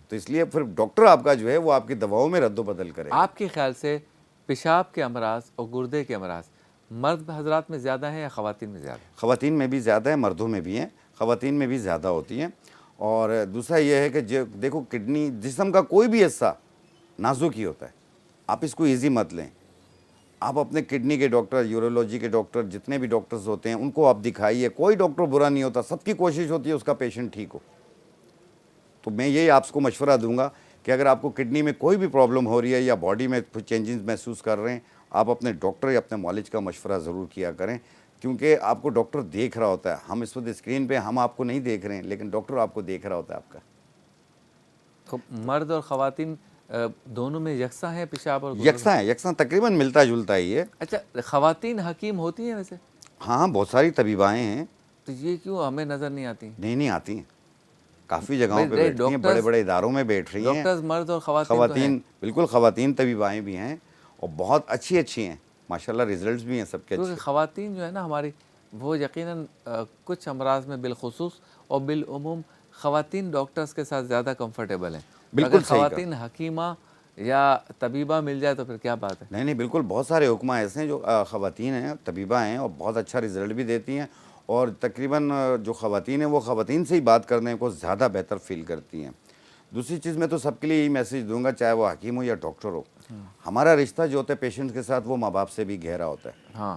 تو اس لیے پھر ڈاکٹر آپ کا جو ہے وہ آپ کی دواؤں میں رد و بدل کرے. آپ کے خیال سے پیشاب کے امراض اور گردے کے امراض مرد حضرات میں زیادہ ہیں یا خواتین میں زیادہ؟ خواتین میں بھی زیادہ ہے، مردوں میں بھی ہیں، خواتین میں بھی زیادہ ہوتی ہیں. اور دوسرا یہ ہے کہ دیکھو کڈنی جسم کا کوئی بھی حصہ نازک ہی ہوتا ہے، آپ اس کو ایزی مت لیں. آپ اپنے کڈنی کے ڈاکٹر، یورولوجی کے ڈاکٹر، جتنے بھی ڈاکٹرز ہوتے ہیں ان کو آپ دکھائیے. کوئی ڈاکٹر برا نہیں ہوتا، سب کی کوشش ہوتی ہے اس کا پیشنٹ ٹھیک ہو. تو میں یہی آپ کو مشورہ دوں گا کہ اگر آپ کو کڈنی میں کوئی بھی پرابلم ہو رہی ہے یا باڈی میں کچھ چینجز محسوس کر رہے ہیں، آپ اپنے ڈاکٹر یا اپنے معالج کا مشورہ ضرور کیا کریں، کیونکہ آپ کو ڈاکٹر دیکھ رہا ہوتا ہے. ہم اس وقت اسکرین پہ ہم آپ کو نہیں دیکھ رہے ہیں، لیکن ڈاکٹر آپ کو دیکھ رہا ہوتا ہے آپ کا. تو مرد اور خواتین دونوں میں یکساں ہیں پیشاب اور گردے؟ یکساں ہے، یکساں تقریباً ملتا جلتا ہی ہے. اچھا خواتین حکیم ہوتی ہیں ویسے؟ ہاں بہت ساری طبیبائیں ہیں. تو یہ کیوں ہمیں نظر نہیں آتی؟ نہیں آتی ہیں، کافی جگہوں پہ بیٹھتی ہیں، بڑے بڑے اداروں میں بیٹھ رہی ہیں. ڈاکٹرز مرد اور خواتین بالکل خواتین طبیبائیں بھی ہیں اور بہت اچھی ہیں ماشاءاللہ، ریزلٹس بھی ہیں سب کے کیونکہ اچھے. خواتین جو ہے نا ہماری، وہ یقیناً کچھ امراض میں بالخصوص اور بالعموم خواتین ڈاکٹرز کے ساتھ زیادہ کمفرٹیبل ہیں. بالکل اگر صحیح کہا. خواتین حکیمہ یا طبیبہ مل جائے تو پھر کیا بات ہے؟ نہیں نہیں بالکل، بہت سارے حکمہ ایسے ہیں جو خواتین ہیں، طبیبہ ہیں، اور بہت اچھا رزلٹ بھی دیتی ہیں، اور تقریباً جو خواتین ہیں وہ خواتین سے ہی بات کرنے کو زیادہ بہتر فیل کرتی ہیں۔ دوسری چیز میں تو سب کے لیے یہی میسیج دوں گا، چاہے وہ حکیم ہو یا ڈاکٹر ہو، ہمارا رشتہ جو ہوتا ہے پیشنٹ کے ساتھ وہ ماں باپ سے بھی گہرا ہوتا ہے۔ ہاں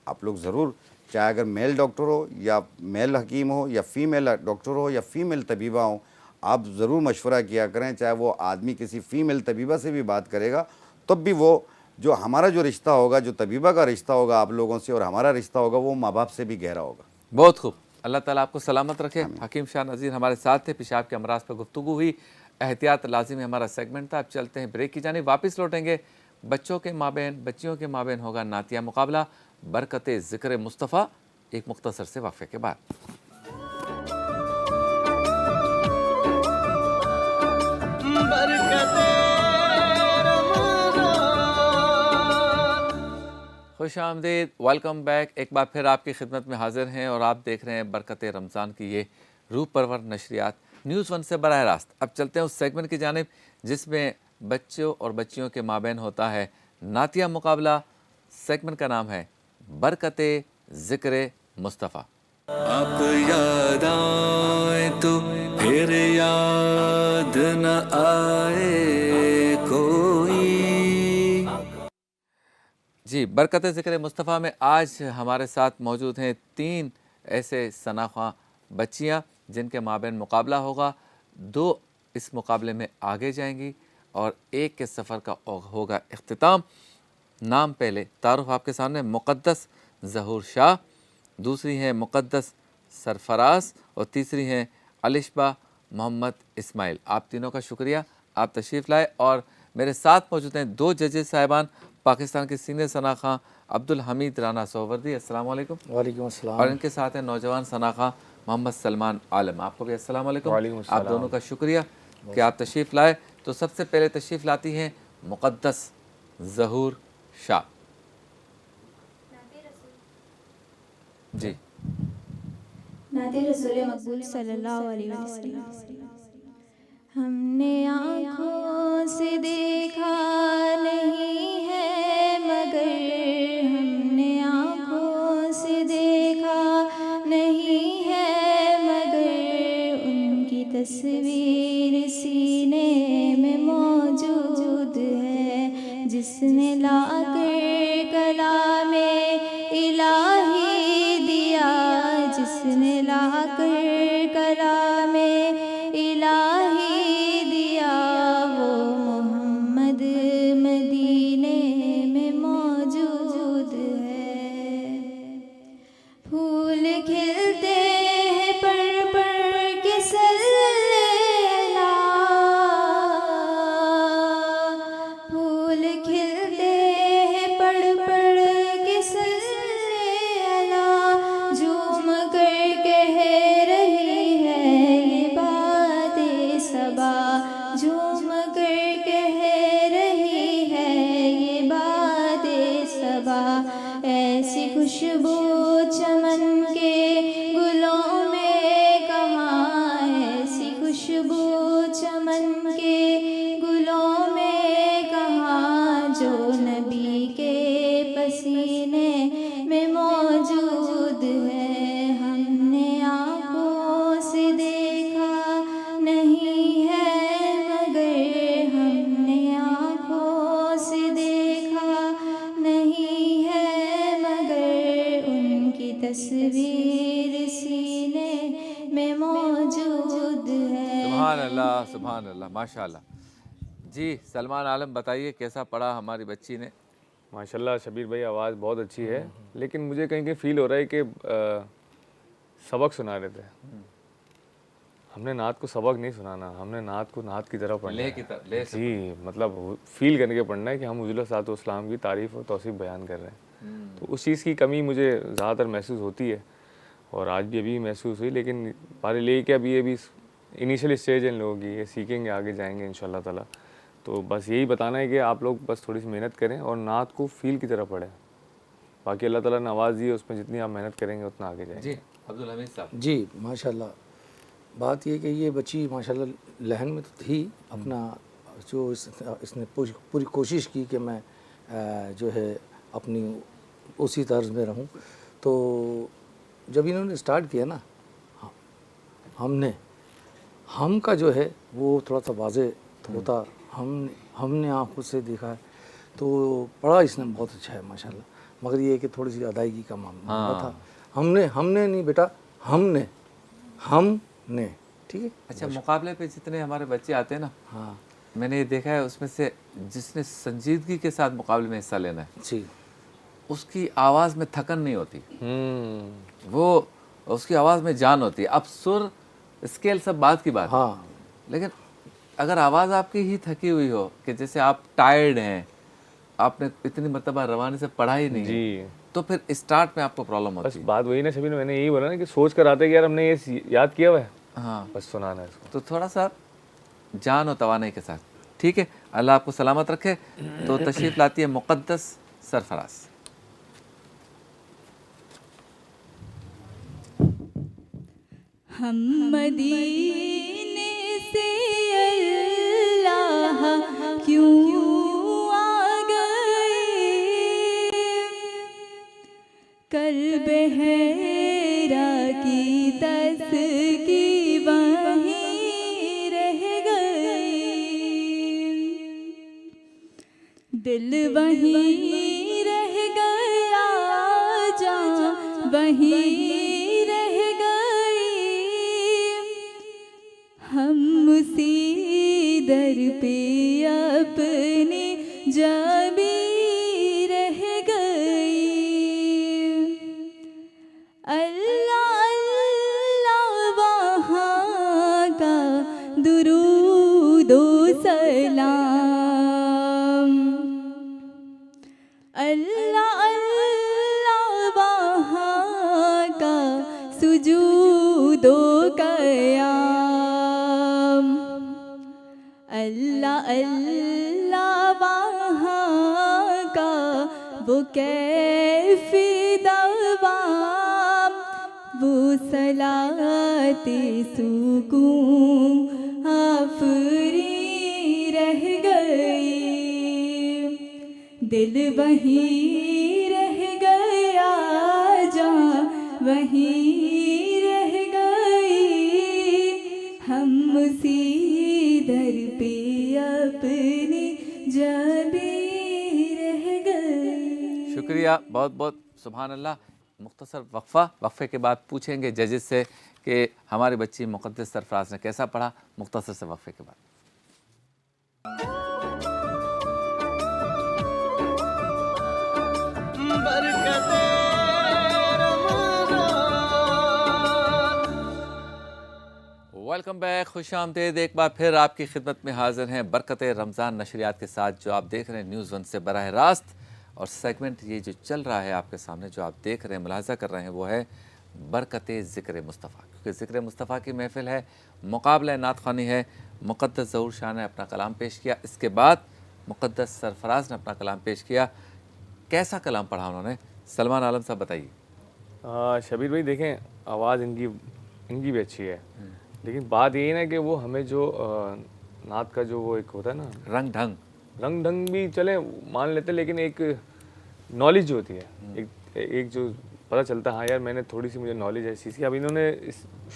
آپ لوگ ضرور، چاہے اگر میل ڈاکٹر ہو یا میل حکیم ہو یا فیمیل ڈاکٹر ہو یا فیمیل طبیبہ ہو، آپ ضرور مشورہ کیا کریں، چاہے وہ آدمی کسی فیمیل طبیبہ سے بھی بات کرے گا تب بھی وہ جو ہمارا جو رشتہ ہوگا، جو طبیبہ کا رشتہ ہوگا آپ لوگوں سے، اور ہمارا رشتہ ہوگا وہ ماں باپ سے بھی گہرا ہوگا۔ بہت خوب، اللہ تعالیٰ آپ کو سلامت رکھے۔ حکیم شاہ نذیر ہمارے ساتھ تھے، پیشاب کے امراض پر گفتگو ہوئی، احتیاط لازمی ہمارا سیگمنٹ تھا۔ اب چلتے ہیں بریک کی جانب، واپس لوٹیں گے۔ بچوں کے مابین، بچیوں کے مابین ہوگا نعتیہ مقابلہ برکت ذکر مصطفیٰ، ایک مختصر سے وقفے کے بعد۔ خوش آمدید، ویلکم بیک، ایک بار پھر آپ کی خدمت میں حاضر ہیں اور آپ دیکھ رہے ہیں برکت رمضان کی یہ روح پرور نشریات نیوز ون سے براہ راست۔ اب چلتے ہیں اس سیگمنٹ کی جانب جس میں بچوں اور بچیوں کے مابین ہوتا ہے نعتیہ مقابلہ۔ سیگمنٹ کا نام ہے برکت ذکر مصطفیٰ۔ آپ یاد آئے تو پھر یاد نہ آئے کوئی۔ جی، برکت ذکر مصطفیٰ میں آج ہمارے ساتھ موجود ہیں 3 ایسے ثناخواں بچیاں جن کے مابین مقابلہ ہوگا۔ 2 اس مقابلے میں آگے جائیں گی اور 1 کے سفر کا ہوگا اختتام۔ نام پہلے، تعارف آپ کے سامنے، مقدس ظہور شاہ، دوسری ہیں مقدس سرفراز، اور تیسری ہیں الشبہ محمد اسماعیل۔ آپ تینوں کا شکریہ، آپ تشریف لائے۔ اور میرے ساتھ موجود ہیں 2 ججز صاحبان، پاکستان کے سینئر ثناخواں عبدالحمید رانا سہروردی، السلام علیکم۔ وعلیکم السلام۔ اور ان کے ساتھ ہیں نوجوان ثناخواں محمد سلمان عالم، آپ کو بھی السلام علیکم۔ وعلیکم السلام۔ آپ دونوں کا شکریہ کہ آپ تشریف لائے۔ تو سب سے پہلے تشریف لاتی ہیں مقدس ظہور شاہ۔ جی، نعت رسول مقبول صلی اللہ علیہ وسلم۔ ہم نے آنکھوں سے دیکھا نہیں ہے مگر، ہم نے آنکھوں سے دیکھا نہیں ہے مگر، ان کی تصویر سینے میں موجود ہے، جس نے لا کر کلام الہی دیا، جس نے لا کر کلام الہی دیا، وہ محمد مدینے میں موجود ہے۔ پھول کھلتے ہیں پر پر کے صلی اللہ، پھول کھلتے ہیں پر پر کے صلی اللہ، جھوم کر کہہ رہی ہے یہ بات صبا، جھوم کر کہہ رہی ہے یہ بات صبا، ایسی خوشبو چمن کے گلوں میں کہاں، ایسی خوشبو چمن کے گلوں میں کہاں، جو نبی کے پسینے میں موجود ہے۔ ہم نے آنکھوں سے دیکھا نہیں ہے مگر، ہم نے آنکھوں سے دیکھا نہیں ہے مگر، ان کی تصویر سینے میں موجود ہے۔ سبحان اللہ، سبحان اللہ، ماشاء اللہ۔ جی سلمان عالم، بتائیے کیسا پڑھا ہماری بچی نے؟ ماشاءاللہ شبیر بھائی، آواز بہت اچھی ہے، لیکن مجھے کہیں فیل ہو رہا ہے کہ سبق سنا رہے تھے۔ ہم نے نعت کو سبق نہیں سنانا، ہم نے نعت کو نعت کی طرح پڑھنا ہے۔ جی، مطلب فیل کر کے پڑھنا ہے کہ ہم حضور صلی اللہ علیہ وسلم کی تعریف اور توصیف بیان کر رہے ہیں۔ تو اس چیز کی کمی مجھے زیادہ تر محسوس ہوتی ہے، اور آج بھی ابھی محسوس ہوئی، لیکن پارے لے کے ابھی انیشیل اسٹیج ہے ان لوگوں کی، یہ سیکھیں گے، آگے جائیں گے انشاءاللہ تعالیٰ۔ تو بس یہی بتانا ہے کہ آپ لوگ بس تھوڑی سی محنت کریں اور نعت کو فیل کی طرح پڑھیں، باقی اللہ تعالیٰ نے آواز دی ہے، اس میں جتنی آپ محنت کریں گے اتنا آگے جائیں گے۔ جی عبدالحمید صاحب۔ جی ماشاءاللہ، بات یہ کہ یہ بچی ماشاءاللہ لہن میں تو تھی، اپنا جو اس نے پوری کوشش کی کہ میں جو ہے اپنی اسی طرز میں رہوں. تو جب انہوں نے اسٹارٹ کیا نا ہم کا جو ہے وہ تھوڑا سا واضح ہوتا, ہم نے آنکھوں سے دیکھا ہے تو پڑھا اس نے بہت اچھا ہے ماشاءاللہ, مگر یہ ہے کہ تھوڑی سی ادائیگی کا معاملہ تھا. ہم نے نہیں بیٹا, ہم نے ٹھیک ہے. اچھا, مقابلے پہ جتنے ہمارے بچے آتے ہیں نا, ہاں میں نے یہ دیکھا ہے اس میں سے جس نے سنجیدگی کے ساتھ مقابلے میں حصہ لینا ہے جی, اس کی آواز میں تھکن نہیں ہوتی, وہ اس کی آواز میں جان ہوتی ہے. اب سر اسکیل سب بات کی بات ہے, ہاں لیکن اگر آواز آپ کی ہی تھکی ہوئی ہو کہ جیسے آپ ٹائرڈ ہیں, آپ نے اتنی مرتبہ روانی سے پڑھا ہی نہیں ہے, جی تو پھر اسٹارٹ میں آپ کو پرابلم ہوتی بس ہے. بات وہی نا شبیر, میں نے یہی بولا نا کہ سوچ کر آتے کہ یار ہم نے یہ یاد کیا ہوا ہے, ہاں, بس سنانا ہے اس کو. تو تھوڑا سا جان و توانائی کے ساتھ. ٹھیک ہے, اللہ آپ کو سلامت رکھے. تو تشریف لاتی ہے مقدس سرفراز. ہم مدینے سے اللہ کیوں آ گئے, قلب حیرا کی تسکی وہیں رہ گئی, دل وہیں رہ گیا, جان وہیں رہ گئی, ہم اسی در پہ اپنی جا بھی رہ گئی. اللہ اللہ وہاں کا درود و سلام, اللہ اللہ وہاں کا سجود و قیام, اللہ اللہ وہاں کا وہ کیف دوام, وہ صلاۃ سکون آفری رہ گئی, دل وہیں رہ گیا, جان وہیں رہ گئی, ہم اسی در پہ اپنی جا بھی رہ گئی. شکریہ, بہت بہت سبحان اللہ. مختصر وقفے کے بعد پوچھیں گے ججز سے کہ ہماری بچی مقدس سرفراز نے کیسا پڑھا. مختصر سے وقفے کے بعد. ویلکم بیک, خوش آمدید. ایک بار پھر آپ کی خدمت میں حاضر ہیں برکت رمضان نشریات کے ساتھ, جو آپ دیکھ رہے ہیں نیوز 1 سے براہ راست. اور سیگمنٹ یہ جو چل رہا ہے آپ کے سامنے, جو آپ دیکھ رہے ہیں, ملاحظہ کر رہے ہیں, وہ ہے برکت ذکر مصطفیٰ. کیونکہ ذکر مصطفیٰ کی محفل ہے, مقابلہ نعت خوانی ہے. مقدس ظہور شاہ نے اپنا کلام پیش کیا, اس کے بعد مقدس سرفراز نے اپنا کلام پیش کیا. کیسا کلام پڑھا انہوں نے؟ سلمان عالم صاحب بتائیے. شبیر بھائی دیکھیں, آواز ان کی بھی اچھی ہے, لیکن بات یہی نا کہ وہ ہمیں جو نعت کا جو وہ ایک ہوتا ہے نا رنگ ڈھنگ بھی چلیں مان لیتے, لیکن ایک نالج جو ہوتی ہے, ایک جو پتہ چلتا ہے, ہاں یار میں نے تھوڑی سی مجھے نالج ہے اس چیز کی. اب انہوں نے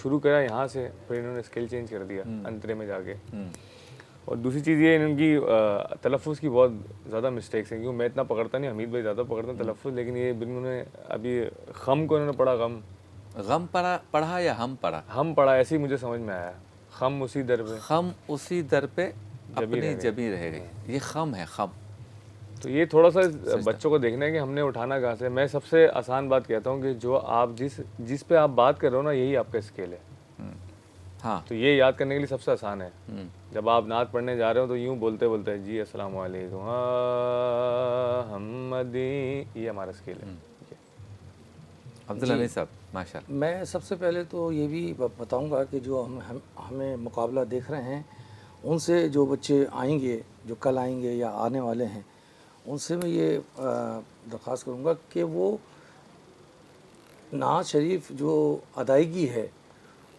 شروع کرا یہاں سے, پھر انہوں نے اسکیل چینج کر دیا انترے میں جا کے. اور دوسری چیز یہ ان کی تلفظ کی بہت زیادہ مسٹیکس ہیں, کیونکہ میں اتنا پکڑتا نہیں, حمید بھائی زیادہ پکڑتے ہیں تلفظ, لیکن یہ انہوں نے ابھی خم کو انہوں نے پڑھا, غم پڑھا یا ہم پڑھا؟ ہم پڑھا, ایسے ہی مجھے سمجھ میں آیا. خم اسی در پہ, خم اسی در پہ اپنی جبی رہ گئی. یہ خم ہے, خم. تو یہ تھوڑا سا بچوں کو دیکھنا ہے کہ ہم نے اٹھانا کہاں سے. میں سب سے آسان بات کہتا ہوں کہ جو آپ جس پہ آپ بات کر رہے ہو نا, یہی آپ کا اسکیل ہے. ہاں, تو یہ یاد کرنے کے لیے سب سے آسان ہے. جب آپ نعت پڑھنے جا رہے ہو تو یوں بولتے بولتے جی السلام علیکم محمدی, یہ ہمارا اسکیل ہے. عبدالغنی صاحب ماشاء اللہ. میں سب سے پہلے تو یہ بھی بتاؤں گا کہ جو ہمیں مقابلہ دیکھ رہے ہیں, ان سے جو بچے آئیں گے, جو کل آئیں گے یا آنے والے ہیں, ان سے میں یہ درخواست کروں گا کہ وہ نعت شریف جو ادائیگی ہے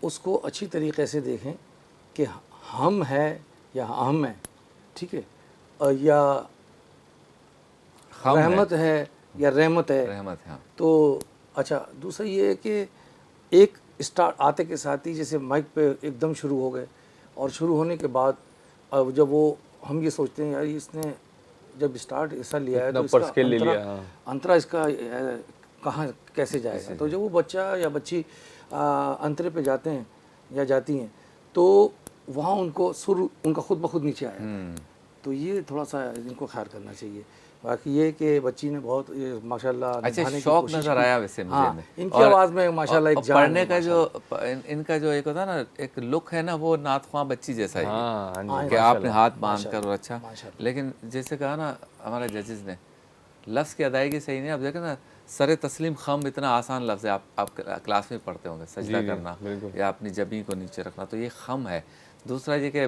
اس کو اچھی طریقے سے دیکھیں کہ ہم ہے یا ہم ہے. ٹھیک ہے، یا خم ہے، رحمت ہے یا رحمت ہے. رحمت ہے. ہاں تو اچھا دوسرا یہ ہے کہ ایک اسٹارٹ آتے کے ساتھ ہی جیسے مائک پہ ایک دم شروع ہو گئے، اور شروع ہونے کے بعد اب جب وہ ہم یہ سوچتے ہیں یار اس نے جب اسٹارٹ ایسا لیا ہے تو اس کا اسکیل لے لیا. ہاں انترا اس کا کہاں کیسے جائے گا. تو جب وہ بچہ یا بچی انترے پہ جاتے ہیں یا جاتی ہیں تو وہاں ان کو سر ان کا خود بخود نیچے آیا. تو یہ تھوڑا سا ان کو خیال کرنا چاہیے. باقی یہ کہ بچی نے بہت ماشاء اللہ اچھا شوق نظر آیا ویسے مجھے میں. ان کی آواز میں ماشاء اللہ ایک جان پڑھنے کا جو ان کا جو ایک ہوتا ہے نا ایک لک ہے نا وہ نعت خواں بچی جیسا ہی ہے کہ آپ نے ہاتھ باندھ کر اور اچھا. لیکن جیسے کہا نا ہمارے ججز نے لفظ کی ادائیگی صحیح نہیں. اب دیکھیں نا سر تسلیم خم اتنا آسان لفظ ہے. آپ کلاس میں پڑھتے ہوں گے سجدہ کرنا یا اپنی جبیں کو نیچے رکھنا تو یہ خم ہے. دوسرا یہ کہ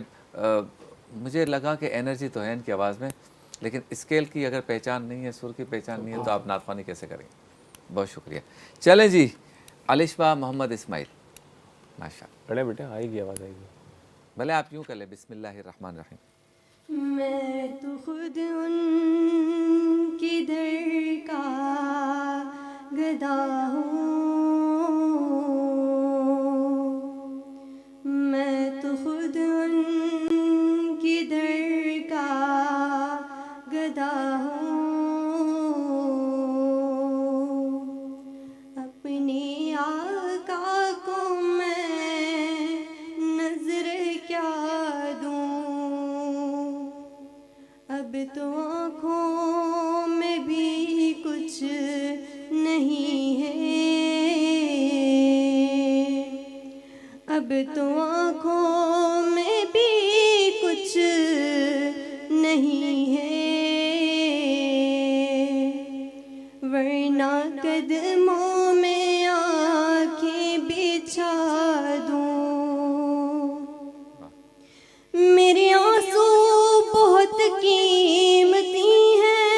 مجھے لگا کہ انرجی تو ہے ان کی آواز میں لیکن اسکیل کی اگر پہچان نہیں ہے سر کی پہچان نہیں ہے تو آپ نعت خوانی کیسے کریں گے. بہت شکریہ. چلیں جی الشبا محمد اسماعیل ماشاء اللہ. پڑھیں بیٹے آئے گی آواز آئے گی. بھلے آپ یوں کر لیں بسم اللہ الرحمن الرحیم. میں تو خود ان کی در کا گدا ہوں، میں تو خود ان کی در کا گدا ہوں، اپنے آقا کو میں نظر کیا دوں، اب تو آنکھوں میں بھی کچھ نہیں ہے، اب تو آنکھوں میں بھی کچھ نہیں ہے، ورنہ قدموں میں آنکھیں بچھا دوں، میرے آنسو بہت قیمتی ہیں،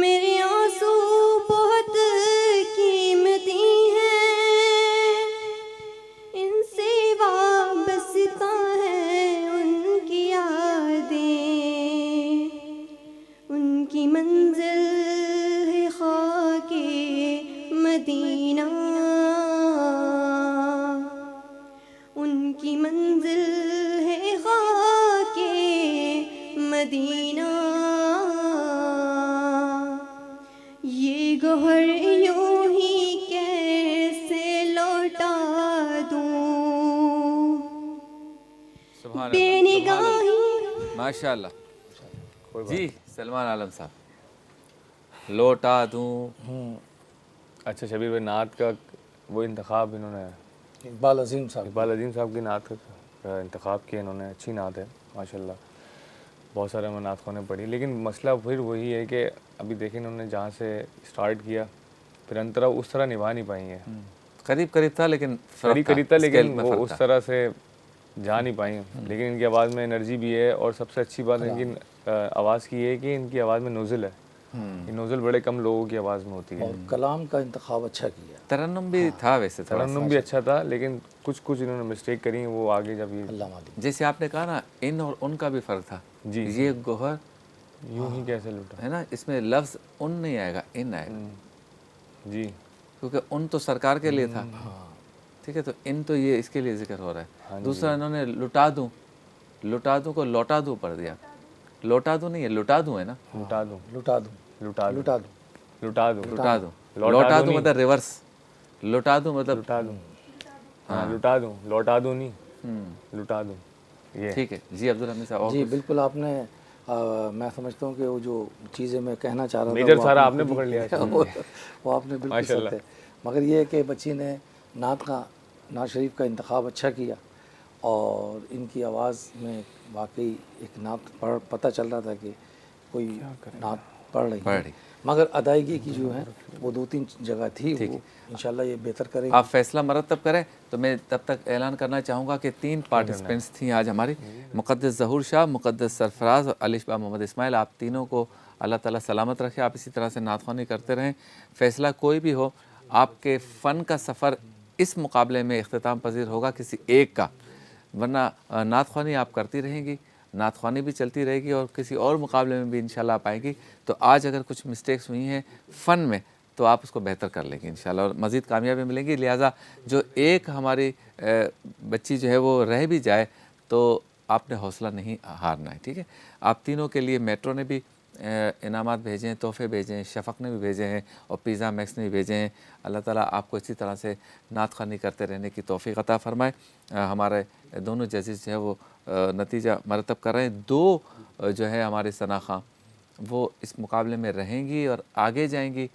میرے آنسو بہت قیمتی ہیں، ان سے وابستہ ہیں ان کی یادیں، ان کی منزل ہے خاک مدینہ، ان کی منزل ہے خاک مدینہ، یہ گوہر یوں ہی کیسے لوٹا دوں، سبحان بے اللہ نگاہی ماشاء اللہ. جی سلمان عالم صاحب لوٹا دوں. اچھا شبیر بھائی نعت کا وہ انتخاب انہوں نے اقبال عظیم صاحب اقبال عظیم صاحب کی نعت کا انتخاب کیا انہوں نے. اچھی نعت ہے ماشاء اللہ. بہت سارے ہمیں نعت خوانے پڑھی لیکن مسئلہ پھر وہی ہے کہ ابھی دیکھیں انہوں نے جہاں سے اسٹارٹ کیا پھر انترا اس طرح نبھا نہیں پائیں ہیں. قریب تھا لیکن قریب تھا لیکن وہ اس طرح سے جا نہیں پائیں. لیکن ان کی آواز میں انرجی بھی ہے اور سب سے اچھی بات ان کی آواز کی یہ ہے کہ ان کی آواز میں نوزل ہے. یہ نوزل بڑے کم لوگوں کی آواز میں ہوتی ہے. اور کلام کا انتخاب اچھا کیا. ترنم بھی تھا ویسے ترنم بھی اچھا تھا لیکن کچھ انہوں نے مسٹیک کری ہیں وہ آگے جب یہ جیسے آپ نے کہا نا ان اور ان کا بھی فرق تھا. جی یہ گوہر یوں ہی کیسے لوٹا ہے نا اس میں لفظ ان نہیں آئے گا ان آئے گا. جی کیونکہ ان تو سرکار کے لیے تھا ٹھیک ہے تو ان تو یہ اس کے لیے ذکر ہو رہا ہے. دوسرا انہوں نے لٹا دوں کو لوٹا دوں پڑھ دیا. لوٹا دوں نہیں ہے لٹا دوں ہے نا. لٹا دوں لٹا دوں لٹا دوں لٹا دوں لٹا دوں لٹا دوں لوٹا دوں مطلب ریورس. لٹا دوں مطلب لٹا دوں ہاں لٹا دوں لوٹا دوں نہیں لٹا دوں. یہ ٹھیک ہے. جی عبدالحمید صاحب. جی بالکل آپ نے میں سمجھتا ہوں کہ وہ جو چیزیں میں کہنا چاہ رہا تھا میجر سارا آپ نے پکڑ لیا. وہ آپ نے بالکل سچ ہے. مگر یہ ہے کہ بچی نے نعت شریف کا انتخاب اچھا کیا اور ان کی آواز میں واقعی ایک نعت پتہ چل رہا تھا کہ کوئی نعت پڑھ رہی ہے مگر ادائیگی کی جو ہے وہ 2-3 جگہ تھی. وہ انشاءاللہ یہ بہتر کریں. آپ فیصلہ مرتب کریں تو میں تب تک اعلان کرنا چاہوں گا کہ 3 پارٹیسپینٹس تھیں آج ہماری. مقدس ظہور شاہ، مقدس سرفراز اور الشبا محمد اسماعیل. آپ تینوں کو اللہ تعالیٰ سلامت رکھے. آپ اسی طرح سے نعت خوانی کرتے رہیں. فیصلہ کوئی بھی ہو آپ کے فن کا سفر اس مقابلے میں اختتام پذیر ہوگا کسی ایک کا، ورنہ نعت خوانی آپ کرتی رہیں گی نعت خوانی بھی چلتی رہے گی اور کسی اور مقابلے میں بھی انشاءاللہ آپ آئیں گی. تو آج اگر کچھ مسٹیکس ہوئی ہیں فن میں تو آپ اس کو بہتر کر لیں گے انشاءاللہ اور مزید کامیابی ملیں گی. لہٰذا جو ایک ہماری بچی جو ہے وہ رہ بھی جائے تو آپ نے حوصلہ نہیں ہارنا ہے, ٹھیک ہے. آپ تینوں کے لیے میٹرو نے بھی انعامات بھیجے ہیں, تحفے بھیجے ہیں, شفق نے بھی بھیجے ہیں اور پیزا میکس نے بھی بھیجے ہیں. اللہ تعالیٰ آپ کو اسی طرح سے نعت خوانی کرتے رہنے کی توفیق عطا فرمائے. ہمارے دونوں ججز جو ہے وہ نتیجہ مرتب کر رہے ہیں. 2 جو ہے ہماری ثنا خاں وہ اس مقابلے میں رہیں گی اور آگے جائیں گی.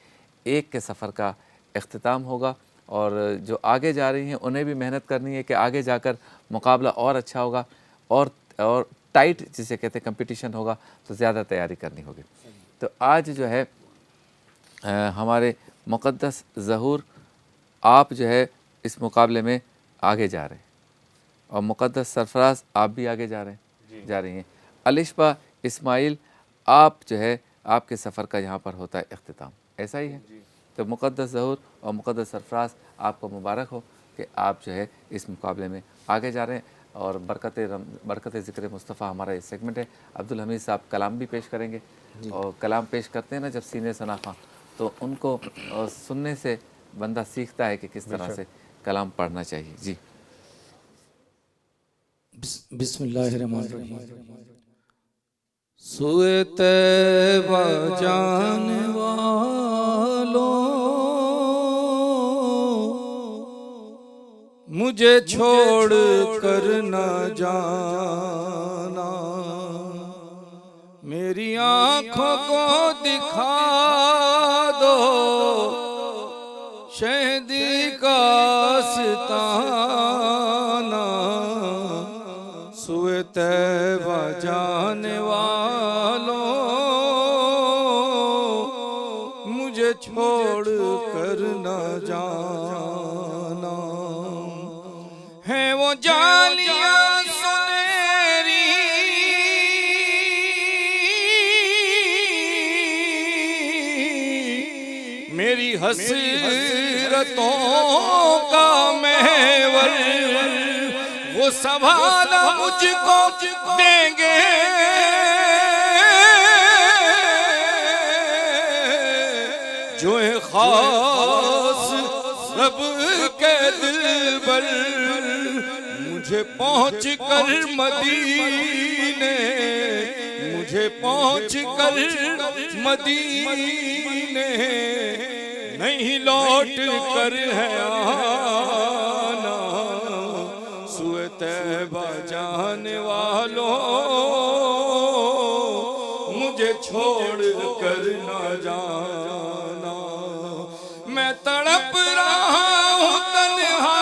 1 کے سفر کا اختتام ہوگا اور جو آگے جا رہی ہیں انہیں بھی محنت کرنی ہے کہ آگے جا کر مقابلہ اور اچھا ہوگا اور ٹائٹ جسے کہتے ہیں کمپٹیشن ہوگا تو زیادہ تیاری کرنی ہوگی. تو آج جو ہے ہمارے مقدس ظہور آپ جو ہے اس مقابلے میں آگے جا رہے ہیں اور مقدس سرفراز آپ بھی آگے جا رہی ہیں. الشبہ اسماعیل آپ جو ہے آپ کے سفر کا یہاں پر ہوتا ہے اختتام, ایسا ہی ہے. تو مقدس ظہور اور مقدس سرفراز آپ کو مبارک ہو کہ آپ جو ہے اس مقابلے میں آگے جا رہے ہیں. اور برکت ذکر مصطفیٰ ہمارا یہ سیگمنٹ ہے. عبدالحمید صاحب کلام بھی پیش کریں گے اور کلام پیش کرتے ہیں نا جب سینئر ثنا خاں تو ان کو سننے سے بندہ سیکھتا ہے کہ کس طرح سے کلام پڑھنا چاہیے. جی بسم اللہ الرحمن الرحیم. سوئے طیبہ جانے والوں مجھے چھوڑ کر نہ جانا, میری آنکھوں کو دکھا دو شہدی کا آستانہ. سوئے طیبہ جانے والوں مجھے چھوڑ کر نہ جانا. ہے وہ جالیاں سنہری میری حسرتوں کا محور, وہ سنبھالا مجھ کو دیں گے جو ہے خاص رب کے دل پر. مجھے پہنچ کر مدینے, مجھے پہنچ کر مدینے نہیں لوٹ کر ہے آنا. سوئے طیبہ جانے والوں مجھے چھوڑ کر نہ جانا. میں تڑپ رہا ہوں تنہا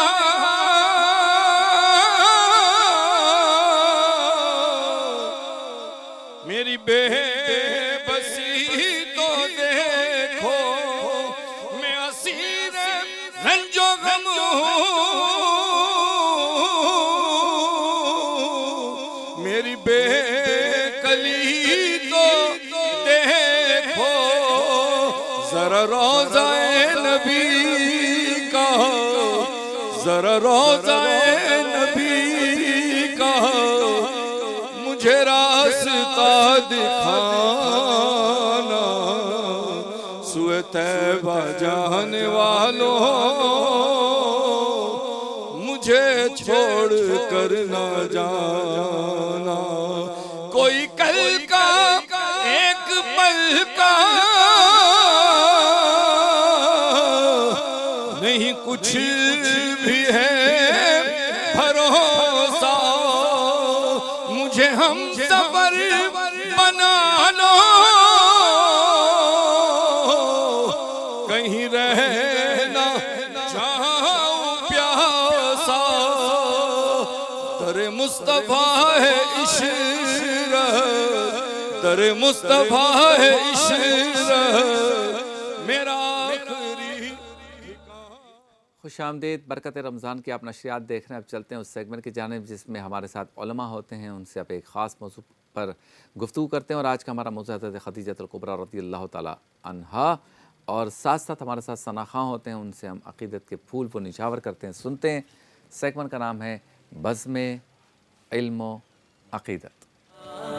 میری بے بسی تو دیکھو, میں اسیر رنج و غم ہوں, میری بے کلی تو دیکھو, ذرا روضہ نبی کا, ذرا روضہ نبی کا مجھے راستہ دکھانا. سوئے طیبہ جانے والوں مجھے چھوڑ کر نہ جانا. کوئی کل کا ایک پل کا نہیں کچھ بھی ہے بھروسہ, مجھے ہم سفر بنا لو کہیں رہنا جاؤں پیاسا. در مصطفیٰ ہے عشرت, در مصطفیٰ ہے عشرت میرا آخری. خوش آمدید. برکت رمضان کی آپ نشریات دیکھ رہے ہیں. اب چلتے ہیں اس سیگمنٹ کی جانب جس میں ہمارے ساتھ علماء ہوتے ہیں, ان سے اب ایک خاص موضوع پر گفتگو کرتے ہیں. اور آج کا ہمارا موضوع حضرت خدیجہ الکبریٰ رضی اللہ تعالی عنہا, اور ساتھ ساتھ ہمارے ساتھ ثنا خاں ہوتے ہیں, ان سے ہم عقیدت کے پھول وہ نچھاور کرتے ہیں, سنتے ہیں. سیگمنٹ کا نام ہے بزم علم و عقیدت.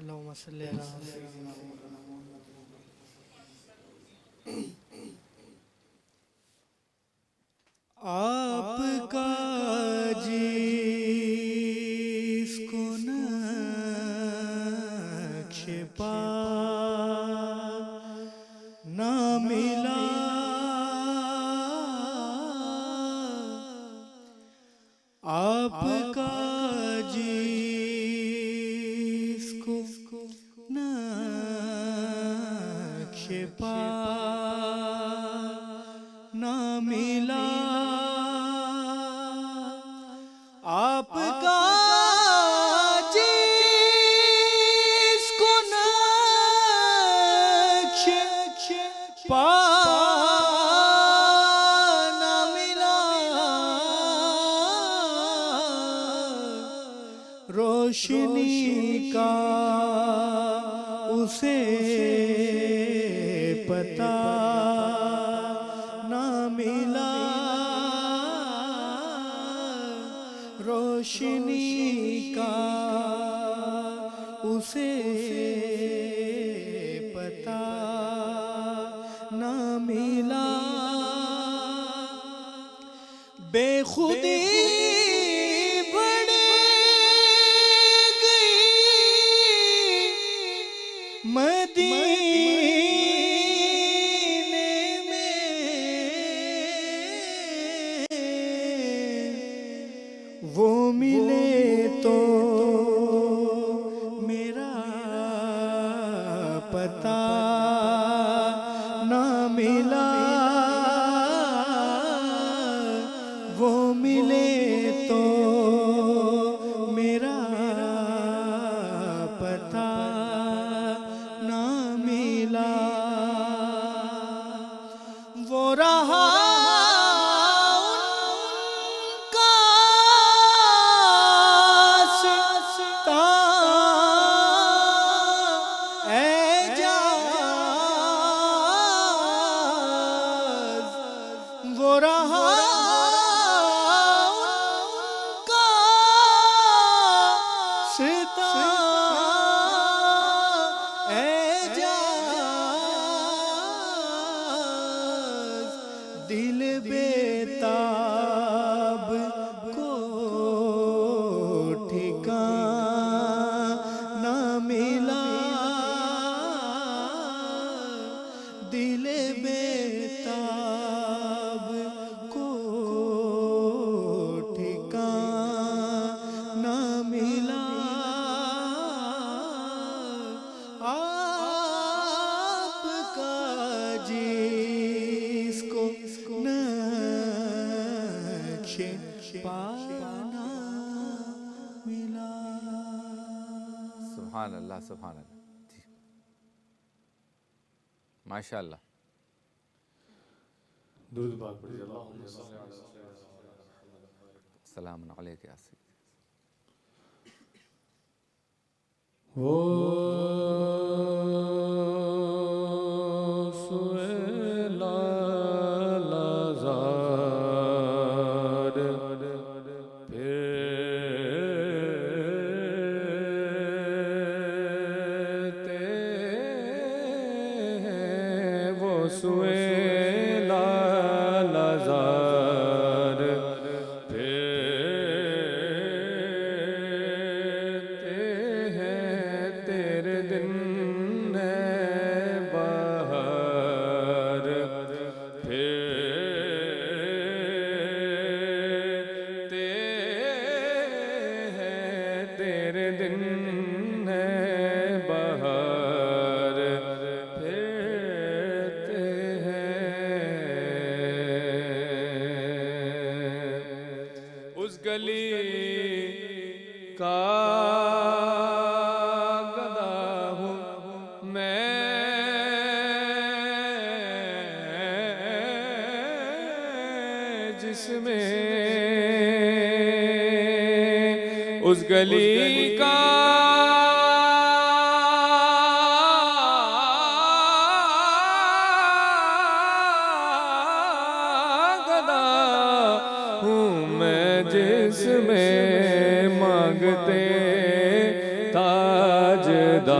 اللہم صلی علی سیدنا آپ کا جس کو نقش پا نہ ملا آپ کا جس کو نقش پا نہ ملا آپ کا جس کو نقش پا نہ ملا روشنی کا اسے پتا نہ ملا روشنی کا اسے پتا نہ ملا بے خودی بڑھ گئی مدینے میں وہ ملے تو میرا پتا نہ ملا وہ ملے تو میرا پتا نہ ملا وہ رہا دل بیتاب کو ٹھکانہ ملا دل بیتاب کو ٹھکانہ ملا آپ کا جس کو نقش پانا ملا. سبحان اللہ سبحان اللہ. جی ماشاء اللہ. درود پاک پڑھیے. السلام علیکم یا سیدی. اس گلی کا گدا ہوں میں جس میں مانگتے تاجدار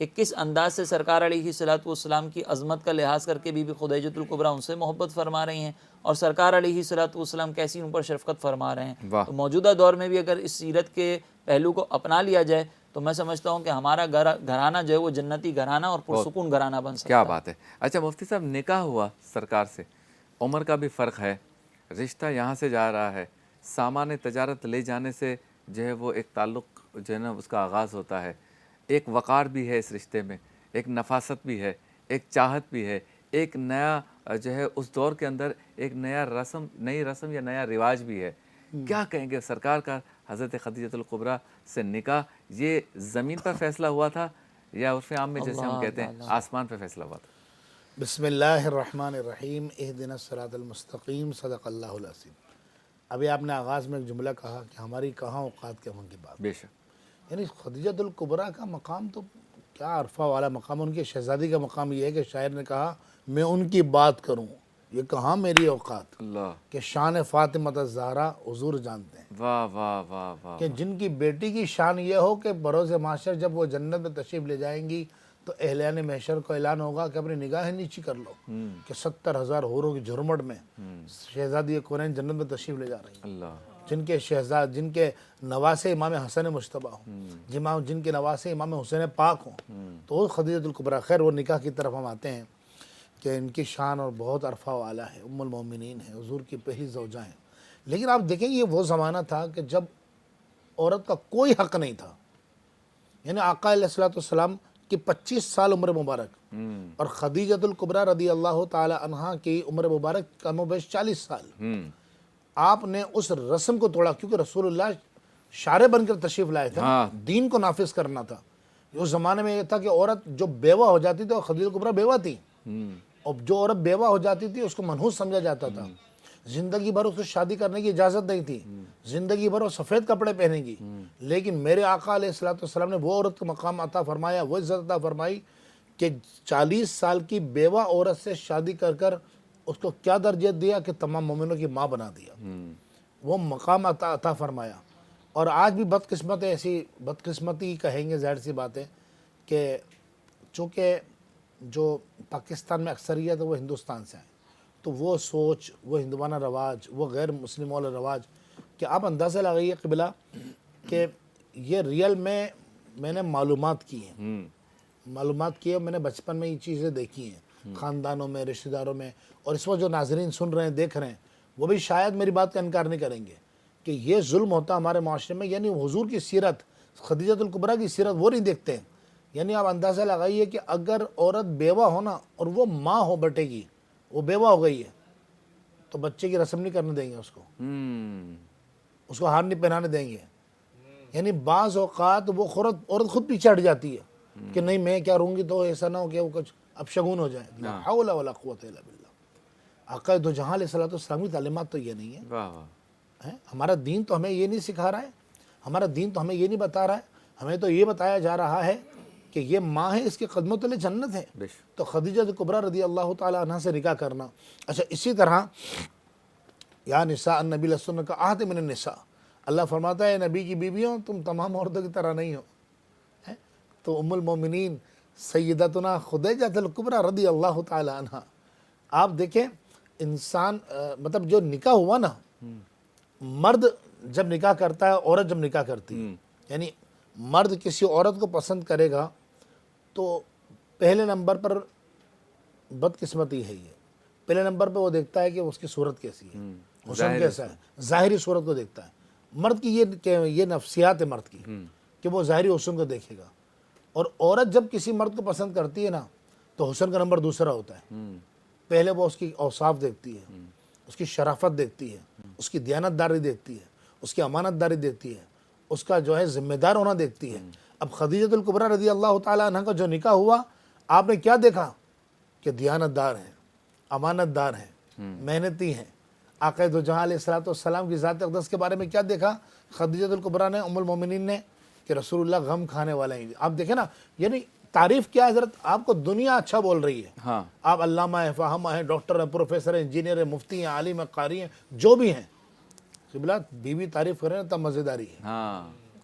کہ کس انداز سے سرکار علیہ الصلوۃ والسلام کی عظمت کا لحاظ کر کے بی بی خدیجۃ الکبریٰ ان سے محبت فرما رہی ہیں اور سرکار علیہ الصلوۃ والسلام کیسی ان پر شفقت فرما رہے ہیں. تو موجودہ دور میں بھی اگر اس سیرت کے پہلو کو اپنا لیا جائے تو میں سمجھتا ہوں کہ ہمارا گھرانہ جو ہے وہ جنتی گھرانہ اور پرسکون گھرانہ بن سکتا ہے. کیا بات ہے. اچھا مفتی صاحب، نکاح ہوا سرکار سے، عمر کا بھی فرق ہے، رشتہ یہاں سے جا رہا ہے، سامان تجارت لے جانے سے جو ہے وہ ایک تعلق جو ہے نا اس کا آغاز ہوتا ہے، ایک وقار بھی ہے اس رشتے میں، ایک نفاست بھی ہے، ایک چاہت بھی ہے، ایک نیا جو ہے اس دور کے اندر ایک نئی رسم یا نیا رواج بھی ہے. کیا کہیں گے سرکار کا حضرت خدیجۃ الکبریٰ سے نکاح یہ زمین پر فیصلہ ہوا تھا یا عرف عام میں جیسے ہم کہتے ہیں آسمان پہ فیصلہ ہوا تھا؟ بسم اللہ الرحمن الرحیم، اہدنا الصراط المستقیم، صدق اللہ العظیم. ابھی آپ نے آغاز میں ایک جملہ کہا کہ ہماری کہاں اوقات کے ان کی بات. بے شک. یعنی خدیجۃ الکبریٰ کا مقام تو کیا عرفہ والا مقام. ان کی شہزادی کا مقام یہ ہے کہ شاعر نے کہا میں ان کی بات کروں، یہ کہاں میری اوقات. اللہ کہ شان فاطمہ الزہرا حضور جانتے ہیں. واہ واہ واہ واہ. کہ جن کی بیٹی کی شان یہ ہو کہ بروز محشر جب وہ جنت میں تشریف لے جائیں گی تو اہلیان محشر کو اعلان ہوگا کہ اپنی نگاہیں نیچی کر لو کہ 70,000 حوروں کی جھرمٹ میں شہزادی کونین جنت میں تشریف لے جا رہی ہیں. اللہ. جن کے نواسے امام حسن مجتبیٰ ہوں، جن کے نواسے امام حسین پاک ہوں، تو وہ خدیجۃ الکبریٰ. خیر وہ نکاح کی طرف ہم آتے ہیں کہ ان کی شان اور بہت عرفہ والا ہے، ام المومنین ہیں، حضور کی پہلی زوجہ ہیں. لیکن آپ دیکھیں یہ وہ زمانہ تھا کہ جب عورت کا کوئی حق نہیں تھا. یعنی آقا علیہ الصلوۃ والسلام کی 25 سال عمر مبارک اور خدیجۃ الکبریٰ رضی اللہ تعالی عنہا کی عمر مبارک کم و بیش 40 سال. آپ نے اس رسم کو توڑا کیونکہ رسول اللہ شارع بن کر تشریف لائے تھے، دین کو نافذ کرنا تھا. اس زمانے میں یہ تھا کہ عورت جو بیوہ ہو جاتی تھی، اور خدیجہ الکبریٰ بیوہ تھی، اور جو عورت بیوہ ہو جاتی تھی اس کو منحوس سمجھا جاتا تھا. زندگی بھر اس کو شادی کرنے کی اجازت نہیں تھی، زندگی بھر وہ سفید کپڑے پہنے گی. لیکن میرے آقا علیہ الصلوۃ والسلام نے وہ عورت کو مقام عطا فرمایا، وہ عزت عطا فرمائی کہ 40 سال کی بیوہ عورت سے شادی کر کر اس کو کیا درجہ دیا کہ تمام مومنوں کی ماں بنا دیا. وہ مقام عطا فرمایا. اور آج بھی بدقسمت ایسی بدقسمتی کہیں گے، ظاہر سی بات ہے کہ چونکہ جو پاکستان میں اکثریت ہے وہ ہندوستان سے ہیں، تو وہ سوچ، وہ ہندوانہ رواج، وہ غیر مسلم والا رواج کہ آپ اندازہ لگائیے قبلہ کہ یہ ریئل میں نے معلومات کی ہیں، اور میں نے بچپن میں یہ چیزیں دیکھی ہیں خاندانوں میں، رشتہ داروں میں. اور اس وقت جو ناظرین سن رہے ہیں، دیکھ رہے ہیں، وہ بھی شاید میری بات کا انکار نہیں کریں گے کہ یہ ظلم ہوتا ہمارے معاشرے میں. یعنی حضور کی سیرت، خدیجۃ الکبریٰ کی سیرت وہ نہیں دیکھتے ہیں. یعنی آپ اندازہ لگائیے کہ اگر عورت بیوہ ہونا اور وہ ماں ہو بیٹے کی، وہ بیوہ ہو گئی ہے تو بچے کی رسم نہیں کرنے دیں گے اس کو ہار نہیں پہنانے دیں گے. یعنی بعض اوقات وہ عورت خود پیچھے ہٹ جاتی ہے کہ نہیں میں کیا رہوں گی تو ایسا نہ ہو کہ وہ کچھ اپشگون ہو جائے. لا حول ولا قوت الا باللہ. آقا دو جہاں علیہ الصلوۃ والسلام کی تعلیمات تو یہ نہیں ہے. ہمارا دین تو ہمیں یہ نہیں سکھا رہا ہے، ہمارا دین تو ہمیں یہ نہیں بتا رہا ہے. ہمیں تو یہ بتایا جا رہا ہے کہ یہ ماں ہے، اس کے قدموں تلے جنت ہے. تو خدیجہ الکبریٰ رضی اللہ تعالی عنہ سے نکاح کرنا. اچھا اسی طرح یا نساء النبی لستن کا عہد من النساء، اللہ فرماتا ہے نبی کی بیویوں تم تمام عورتوں کی طرح نہیں ہو. تو ام المومنین سیدتنا خدیجہ الکبریٰ رضی اللہ تعالی عنہ، آپ دیکھیں انسان مطلب جو نکاح ہوا نا، مرد جب نکاح کرتا ہے، عورت جب نکاح کرتی ہے، یعنی مرد کسی عورت کو پسند کرے گا تو پہلے نمبر پر بدقسمتی ہے. یہ پہلے نمبر پہ وہ دیکھتا ہے کہ اس کی صورت کیسی ہے، حسن کیسا ہے، ظاہری صورت کو دیکھتا ہے. مرد کی یہ نفسیات ہے مرد کی کہ وہ ظاہری حسن کو دیکھے گا. اور عورت جب کسی مرد کو پسند کرتی ہے نا تو حسن کا نمبر دوسرا ہوتا ہے. پہلے وہ اس کی اوصاف دیکھتی ہے، اس کی شرافت دیکھتی ہے، اس کی دیانت داری دیکھتی ہے، اس کی امانت داری دیکھتی ہے، اس کا جو ہے ذمہ دار ہونا دیکھتی ہے. اب خدیجۃ الکبریٰ رضی اللہ تعالی عنہ کا جو نکاح ہوا، آپ نے کیا دیکھا کہ دیانت دار ہیں، امانت دار ہیں، محنتی ہیں. آقا دو جہاں علیہ الصلوۃ والسلام کی ذات اقدس کے بارے میں کیا دیکھا خدیجۃ الکبریٰ نے، ام المومنین نے، کہ رسول اللہ غم کھانے والے ہیں. آپ دیکھیں نا، یعنی تعریف کیا حضرت، آپ کو دنیا اچھا بول رہی ہے. آپ علامہ ہیں، فاہمہ ہیں، ڈاکٹر ہیں، پروفیسر ہیں، انجینئر ہیں، مفتی ہیں، عالم ہیں، قاری ہیں، جو بھی ہیں، قبلہ بیوی تعریف کر رہے ہیں تب مزیداری ہے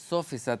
100%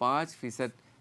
5%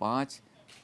5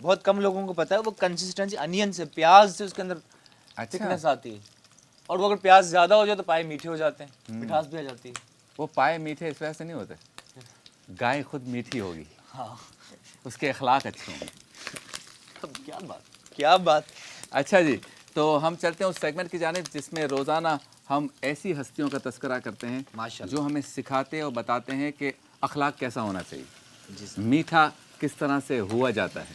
بہت کم لوگوں کو پتہ ہے وہ کنسسٹنسی انین سے, پیاز سے اس کے اندر تھکنس آتی ہے, اور وہ اگر پیاز زیادہ ہو جائے تو پائے میٹھے ہو جاتے ہیں, مٹھاس بھی آ جاتی ہے. وہ پائے میٹھے اس وجہ سے نہیں ہوتے, گائے خود میٹھی ہوگی, اس کے اخلاق اچھے ہوں گے. کیا بات. اچھا جی, تو ہم چلتے ہیں اس سیگمنٹ کی جانب جس میں روزانہ ہم ایسی ہستیوں کا تذکرہ کرتے ہیں جو ہمیں سکھاتے اور بتاتے ہیں کہ اخلاق کیسا ہونا چاہیے, میٹھا کس طرح سے ہوا جاتا ہے,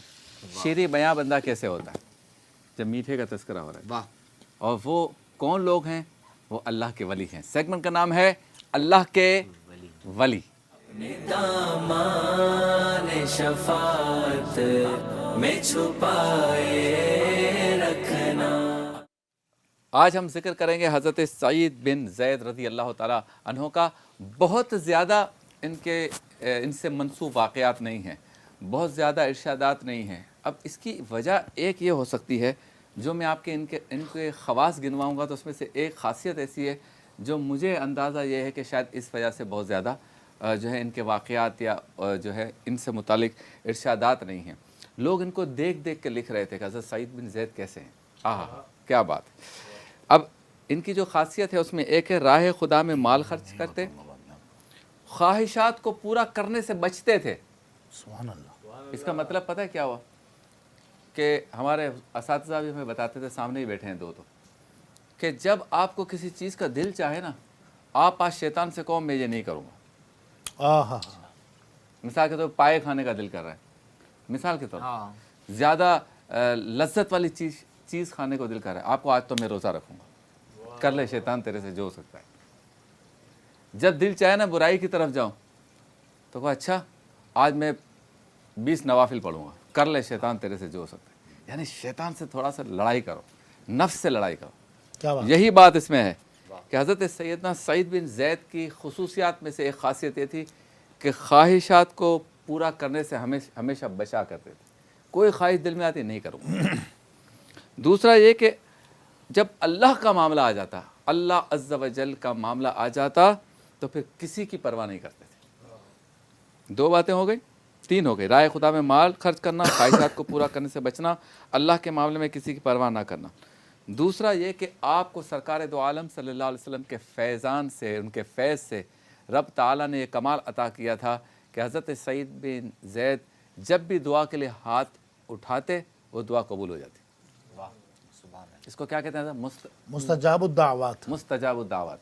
شیریں بیاں بندہ کیسے ہوتا ہے جب میٹھے کا تذکرہ ہو رہا ہے, اور وہ کون لوگ ہیں, وہ اللہ کے ولی ہیں. سیگمنٹ کا نام ہے اللہ کے ولی. دامان شفاعت میں چھپائے رکھنا. آج ہم ذکر کریں گے حضرت سعید بن زید رضی اللہ تعالیٰ عنہ کا. بہت زیادہ ان سے منسوب واقعات نہیں ہیں, بہت زیادہ ارشادات نہیں ہیں. اب اس کی وجہ ایک یہ ہو سکتی ہے, جو میں آپ کے ان کے خواص گنواؤں گا تو اس میں سے ایک خاصیت ایسی ہے جو مجھے اندازہ یہ ہے کہ شاید اس وجہ سے بہت زیادہ جو ہے ان کے واقعات یا جو ہے ان سے متعلق ارشادات نہیں ہیں. لوگ ان کو دیکھ دیکھ کے لکھ رہے تھے کہ حضرت سعید بن زید کیسے ہیں, کیا بات ہے. اب ان کی جو خاصیت ہے اس میں ایک ہے راہ خدا میں مال خرچ کرتے, خواہشات کو پورا کرنے سے بچتے تھے. سبحان اللہ. اس کا مطلب پتہ ہے کیا ہوا کہ ہمارے اساتذہ بھی ہمیں بتاتے تھے, سامنے ہی بیٹھے ہیں دو, تو کہ جب آپ کو کسی چیز کا دل چاہے نا, آپ آج شیطان سے کہو میں یہ نہیں کروں گا. مثال کے طور پر پائے کھانے کا دل کر رہا ہے, مثال کے طور پر زیادہ لذت والی چیز کھانے کو دل کر رہا ہے, آپ کو آج تو میں روزہ رکھوں گا, کر لے شیطان تیرے سے جو ہو سکتا ہے. جب دل چاہے نا برائی کی طرف جاؤں تو کہو اچھا آج میں 20 نوافل پڑھوں گا, کر لے شیطان تیرے سے جو ہو سکتا ہے. یعنی شیطان سے تھوڑا سا لڑائی کرو, نفس سے لڑائی کرو. یہی بات اس میں ہے کہ حضرت سیدنا سعید بن زید کی خصوصیات میں سے ایک خاصیت یہ تھی کہ خواہشات کو پورا کرنے سے ہمیشہ بچا کرتے تھے. کوئی خواہش دل میں آتی نہیں کروں. دوسرا یہ کہ جب اللہ کا معاملہ آ جاتا, اللہ عز و جل کا معاملہ آ جاتا, تو پھر کسی کی پرواہ نہیں کرتے تھے. 2 باتیں ہو گئی, 3 ہو گئی. رائے خدا میں مال خرچ کرنا, خواہشات کو پورا کرنے سے بچنا, اللہ کے معاملے میں کسی کی پرواہ نہ کرنا. دوسرا یہ کہ آپ کو سرکار دو عالم صلی اللہ علیہ وسلم کے فیضان سے, ان کے فیض سے رب تعالیٰ نے یہ کمال عطا کیا تھا کہ حضرت سعید بن زید جب بھی دعا کے لیے ہاتھ اٹھاتے وہ دعا قبول ہو جاتی. اس کو کیا کہتے ہیں, مستجاب الدعوات. مستجاب الدعوات.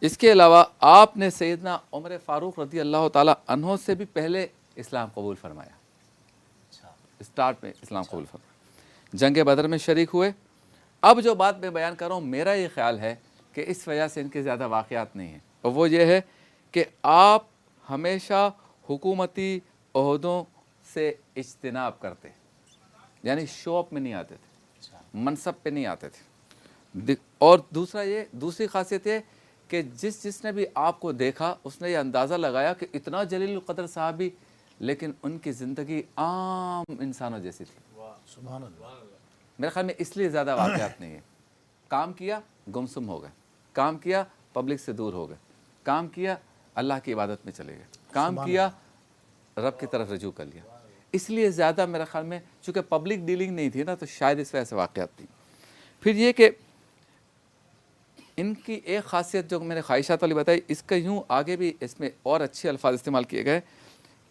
اس کے علاوہ آپ نے سیدنا عمر فاروق رضی اللہ تعالیٰ عنہ سے بھی پہلے اسلام قبول فرمایا, اسٹارٹ میں اسلام قبول فرمایا. جنگ بدر میں شریک ہوئے. اب جو بات میں بیان کر رہا ہوں میرا یہ خیال ہے کہ اس وجہ سے ان کے زیادہ واقعات نہیں ہیں, اور وہ یہ ہے کہ آپ ہمیشہ حکومتی عہدوں سے اجتناب کرتے, یعنی شو اپ میں نہیں آتے تھے, منصب پہ نہیں آتے تھے. اور دوسری خاصیت یہ کہ جس نے بھی آپ کو دیکھا اس نے یہ اندازہ لگایا کہ اتنا جلیل القدر صحابی, لیکن ان کی زندگی عام انسانوں جیسی تھی. سبحان اللہ. میرے خیال میں اس لیے زیادہ واقعات نہیں ہیں. کام کیا گمسم ہو گئے, کام کیا پبلک سے دور ہو گئے, کام کیا اللہ کی عبادت میں چلے گئے, کام کیا رب کی طرف رجوع کر لیا. اس لیے زیادہ میرے خیال میں چونکہ پبلک ڈیلنگ نہیں تھی نا, تو شاید اس وجہ سے واقعات تھی. پھر یہ کہ ان کی ایک خاصیت جو میں نے خواہشات والی بتائی, اس کا یوں آگے بھی اس میں اور اچھے الفاظ استعمال کیے گئے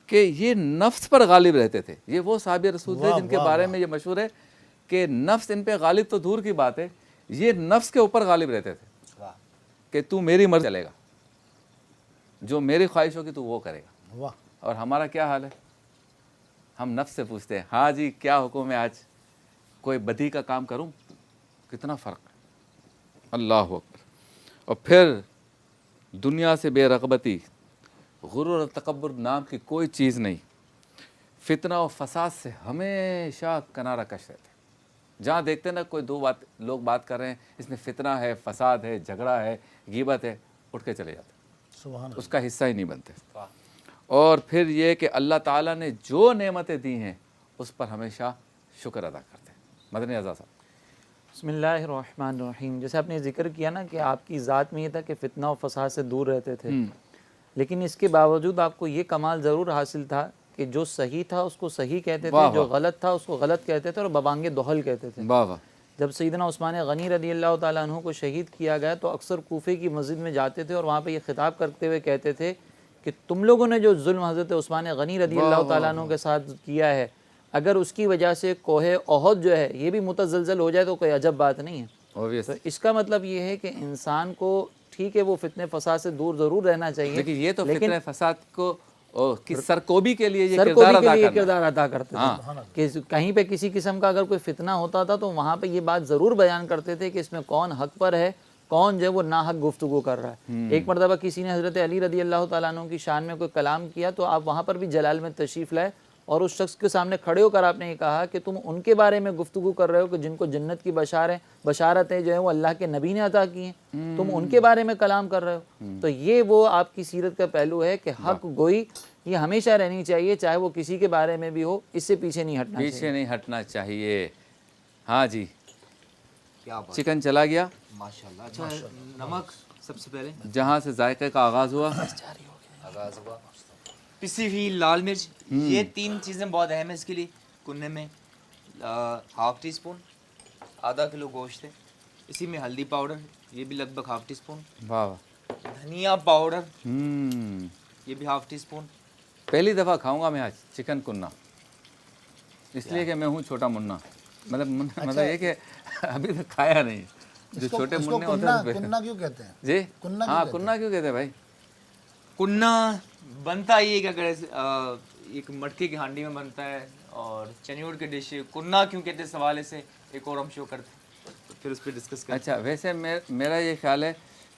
کہ یہ نفس پر غالب رہتے تھے. یہ وہ صحابی رسول تھے جن کے بارے میں یہ مشہور ہے کہ نفس ان پہ غالب تو دور کی بات ہے, یہ نفس کے اوپر غالب رہتے تھے کہ تو میری مرضی چلے گا, جو میری خواہش ہوگی تو وہ کرے گا. اور ہمارا کیا حال ہے, ہم نفس سے پوچھتے ہیں ہاں جی کیا حکم ہے, آج کوئی بدی کا کام کروں, کتنا فرق ہے. اللہ اکبر. اور پھر دنیا سے بے رغبتی, غرور اور تکبر نام کی کوئی چیز نہیں, فتنہ و فساد سے ہمیشہ کنارہ کش رہتے. جہاں دیکھتے ہیں نا کوئی لوگ بات کر رہے ہیں, اس میں فتنہ ہے, فساد ہے, جھگڑا ہے, غیبت ہے, اٹھ کے چلے جاتے, اس کا حصہ ہی نہیں بنتے. اور پھر یہ کہ اللہ تعالیٰ نے جو نعمتیں دی ہیں اس پر ہمیشہ شکر ادا کرتے ہیں. مدنی اعزاز صاحب. بسم اللہ الرحمن الرحیم. جیسے آپ نے ذکر کیا نا کہ آپ کی ذات میں یہ تھا کہ فتنہ و فساد سے دور رہتے تھے, لیکن اس کے باوجود آپ کو یہ کمال ضرور حاصل تھا کہ کہ جو صحیح تھا اس کو صحیح کہتے واہ تھے، جو واہ۔ غلط تھا اس کو غلط کہتے تھے اور ببانگ دہل کہتے تھے۔ واہ واہ۔ جب سیدنا عثمان غنی رضی اللہ تعالیٰ عنہ کو شہید کیا گیا تو اکثر کوفے کی مسجد میں جاتے تھے اور وہاں پہ یہ خطاب کرتے ہوئے کہتے تھے کہ تم لوگوں نے جو ظلم حضرت عثمان غنی رضی اللہ تعالیٰ عنہ کے ساتھ کیا ہے، اگر اس کی وجہ سے کوہ احد جو ہے یہ بھی متزلزل ہو جائے تو کوئی عجب بات نہیں ہے۔ تو اس کا مطلب یہ ہے کہ انسان کو ٹھیک ہے وہ فتنے فساد سے دور ضرور رہنا چاہیے، لیکن یہ تو فتنہ فساد کو کی سرکوبی کے لیے یہ سرکوبی کردار کے ادا لیے کرنا۔ کردار ادا کرتے تھے کہ کہیں پہ کسی قسم کا اگر کوئی فتنہ ہوتا تھا تو وہاں پہ یہ بات ضرور بیان کرتے تھے کہ اس میں کون حق پر ہے، کون جو ہے وہ ناحق گفتگو کر رہا ہے۔ ایک مرتبہ کسی نے حضرت علی رضی اللہ تعالیٰ عنہ کی شان میں کوئی کلام کیا تو آپ وہاں پر بھی جلال میں تشریف لائے اور اس شخص کے سامنے کھڑے ہو کر آپ نے یہ کہا کہ تم ان کے بارے میں گفتگو کر رہے ہو کہ جن کو جنت کی بشارتیں جو ہیں وہ اللہ کے نبی نے عطا کی ہیں، تم ان کے بارے میں کلام کر رہے ہو۔ تو یہ وہ آپ کی سیرت کا پہلو ہے کہ حق گوئی یہ ہمیشہ رہنی چاہیے، چاہے وہ کسی کے بارے میں بھی ہو، اس سے پیچھے نہیں ہٹنا چاہیے۔ پیچھے نہیں ہٹنا چاہیے۔ ہاں جی، کیا بات، چکن چلا گیا ماشاءاللہ۔ اچھا نمک سب سے پہلے جہاں سے ذائقے کا آغاز ہوا، آغاز ہوا، پسی ہوئی لال مرچ، یہ تین چیزیں بہت اہم ہیں اس کے لیے۔ کننے میں ہاف ٹی اسپون، آدھا کلو گوشت ہے، اسی میں ہلدی پاؤڈر یہ بھی لگ بھگ ہاف ٹی اسپون، واہ واہ، دھنیا پاؤڈر یہ بھی ہاف ٹی اسپون۔ پہلی دفعہ کھاؤں گا میں آج چکن کنہ، اس لیے کہ میں ہوں چھوٹا منا، مطلب یہ کہ ابھی تک کھایا نہیں، جو چھوٹے مننے ہوتے ہیں۔ کننا کیوں کہتے ہیں؟ جی ہاں، کنہ کیوں کہتے ہیں بھائی؟ کننا بنتا یہ کہ اگر ایک مٹکے کی ہانڈی میں بنتا ہے اور چنیوڑ کی ڈش، کننا کیوں کہتے ہیں اس حوالے سے ایک اور ہم شو کرتے ہیں تو پھر اس پہ ڈسکس کرتے ہیں۔ اچھا، ویسے میرا یہ خیال ہے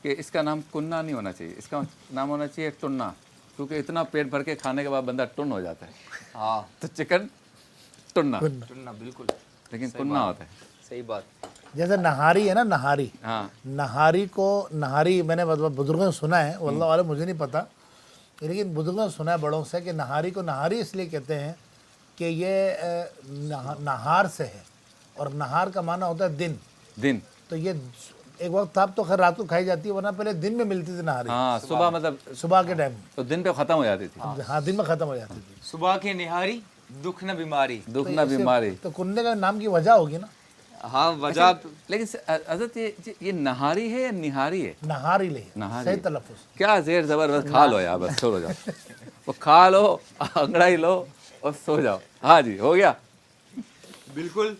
کہ اس کا نام کنہ نہیں ہونا چاہیے، اس کا نام ہونا چاہیے ٹنا، کیونکہ اتنا پیٹ بھر کے کھانے کے بعد بندہ ٹن ہو جاتا ہے۔ ہاں، تو چکن ٹنا، ٹنا بالکل، لیکن کنہ ہوتا ہے۔ صحیح بات۔ جیسے نہاری ہے نا، نہاری، ہاں، نہاری میں نے مطلب بزرگوں سے سنا ہے، واللہ عالم مجھے نہیں پتا، لیکن بزرگوں سے سنا ہے بڑوں سے کہ نہاری کو نہاری اس لیے کہتے ہیں کہ یہ نہار سے ہے، اور نہار کا معنی ہوتا ہے دن۔ تو یہ ایک وقت تھا، اب تو خیر رات کو کھائی جاتی ہے، ورنہ پہلے دن میں ملتی تھی نہاری۔ ہاں، صبح مطلب صبح کے ٹائم تو دن پہ ختم ہو جاتی تھی۔ ہاں، دن میں ختم ہو جاتی تھی۔ صبح کی نہاری دکھ نہ بیماری، دکھ نہ بیماری۔ تو کننے کا نام کی وجہ ہوگی نا۔ ہاں وجہ، لیکن حضرت یہ نہاری ہے یا نہاری ہے؟ نہاری لے، نہاری، صحیح تلفظ۔ کیا زیر زبر، بس کھا لو یار، بس سو جاؤ، وہ کھا لو، انگڑائی لو اور سو جاؤ۔ ہاں جی، ہو گیا بالکل۔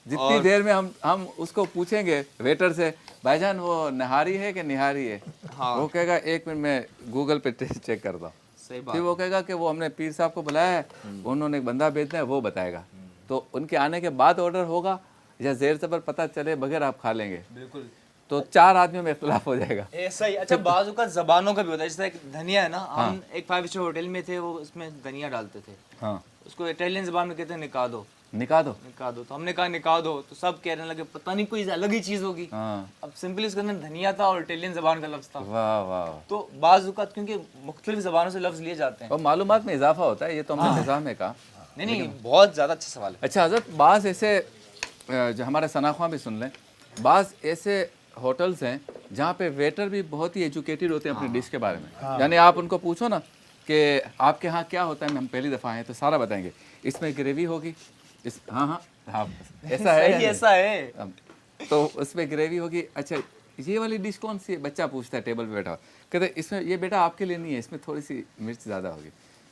جتنی دیر میں ہم اس کو پوچھیں گے ویٹر سے، بھائی جان وہ نہاری ہے کہ نہاری ہے، وہ کہے گا ایک منٹ میں گوگل پہ چیک کرتا ہوں، پھر وہ کہے گا کہ وہ ہم نے پیر صاحب کو بلایا ہے، انہوں نے ایک بندہ بھیجنا ہے، وہ بتائے گا، تو ان کے آنے کے بعد آرڈر ہوگا یا زیر زبر پتہ چلے بغیر آپ کھا لیں گے، بالکل، تو 4 آدمیوں میں اختلاف ہو جائے گا۔ ایسا ہی۔ اچھا، بعض اوقات زبانوں کا بھی ہوتا ہے، جیسے دھنیا ہے نا، ہم ایک 5 اسٹار ہوٹل میں تھے، وہ اس میں دھنیا ڈالتے تھے، ہاں، اس کو اٹیلین زبان میں کہتے ہیں نکادو، نکادو، تو ہم نے کہا نکادو، تو سب کہنے لگے پتہ نہیں کوئی الگ ہی چیز ہوگی۔ اب سمپلی اس کے اندر دھنیا تھا اور اٹیلین زبان کا لفظ تھا۔ واہ واہ۔ تو بعض اوقات کیونکہ مختلف زبانوں سے لفظ لیے جاتے ہیں اور معلومات میں اضافہ ہوتا ہے، یہ تو ہم نے نظام میں کہا۔ نہیں، بہت زیادہ اچھا سوال ہے۔ اچھا حضرت، بعض ایسے جو ہمارے ثناخواں بھی سن لیں، بعض ایسے ہوٹلز ہیں جہاں پہ ویٹر بھی بہت ہی ایجوکیٹڈ ہوتے ہیں اپنی ڈش کے بارے میں، یعنی آپ ان کو پوچھو نا کہ آپ کے ہاں کیا ہوتا ہے، ہم پہلی دفعہ آئے تو سارا بتائیں گے، اس میں گریوی ہوگی، ہاں ایسا ہے، ایسا ہے، تو اس میں گریوی ہوگی۔ اچھا یہ والی ڈش کون سی ہے؟ بچہ پوچھتا ہے ٹیبل پہ بیٹھا ہوا، کہتے ہیں اس میں یہ بیٹا آپ کے لیے نہیں ہے، اس میں تھوڑی سی مرچ زیادہ ہوگی۔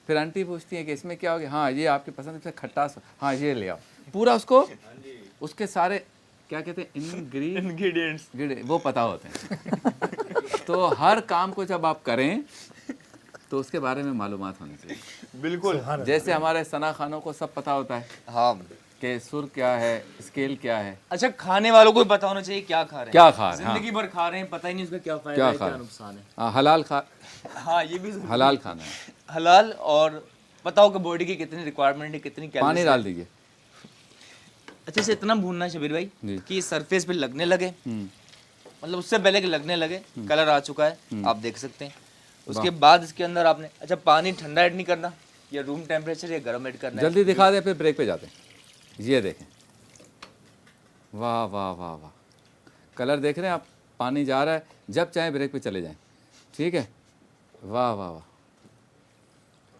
پھر آنٹی پوچھتی ہیں کہ اس میں کیا ہوگی، ہاں یہ آپ کی پسند ہے، کھٹاس، ہاں یہ لے آؤ، پورا اس کو اس کے سارے کیا کہتے ہیں انگریڈینٹس وہ پتہ ہوتے ہیں۔ تو ہر کام کو جب آپ کریں تو اس کے بارے میں معلومات ہونی چاہیے، بالکل، جیسے ہمارے ثنا خانوں کو سب پتہ ہوتا ہے ہاں کہ سر کیا ہے، اسکیل کیا ہے۔ اچھا، کھانے والوں کو بھی پتہ ہونا چاہیے کیا کھا رہے ہیں، کیا کھا رہے ہیں، زندگی بھر کھا رہے ہیں، پتہ ہی نہیں اس کا کیا فائدہ ہے، کیا نقصان ہے۔ ہاں، حلال ہاں، یہ بھی حلال کھانا ہے، حلال، اور پتہ ہو کہ باڈی کی کتنی ریکوائرمنٹ ہے، کتنی کیلوریز۔ پانی ڈال دیجیے۔ اچھا، اسے اتنا بھوننا ہے شبیر بھائی کہ یہ سرفیس پہ لگنے لگے، مطلب اس سے پہلے کہ لگنے لگے، کلر آ چکا ہے، آپ دیکھ سکتے ہیں۔ اس کے بعد اس کے اندر آپ نے، اچھا پانی ٹھنڈا ایڈ نہیں کرنا یا روم ٹیمپریچر یا گرم ایڈ کرنا ہے؟ جلدی دکھا دیں، پھر بریک پہ جاتے ہیں۔ یہ دیکھیں، واہ واہ واہ واہ، کلر دیکھ رہے ہیں آپ، پانی جا رہا ہے، جب چاہیں بریک پہ چلے جائیں، ٹھیک ہے، واہ واہ واہ۔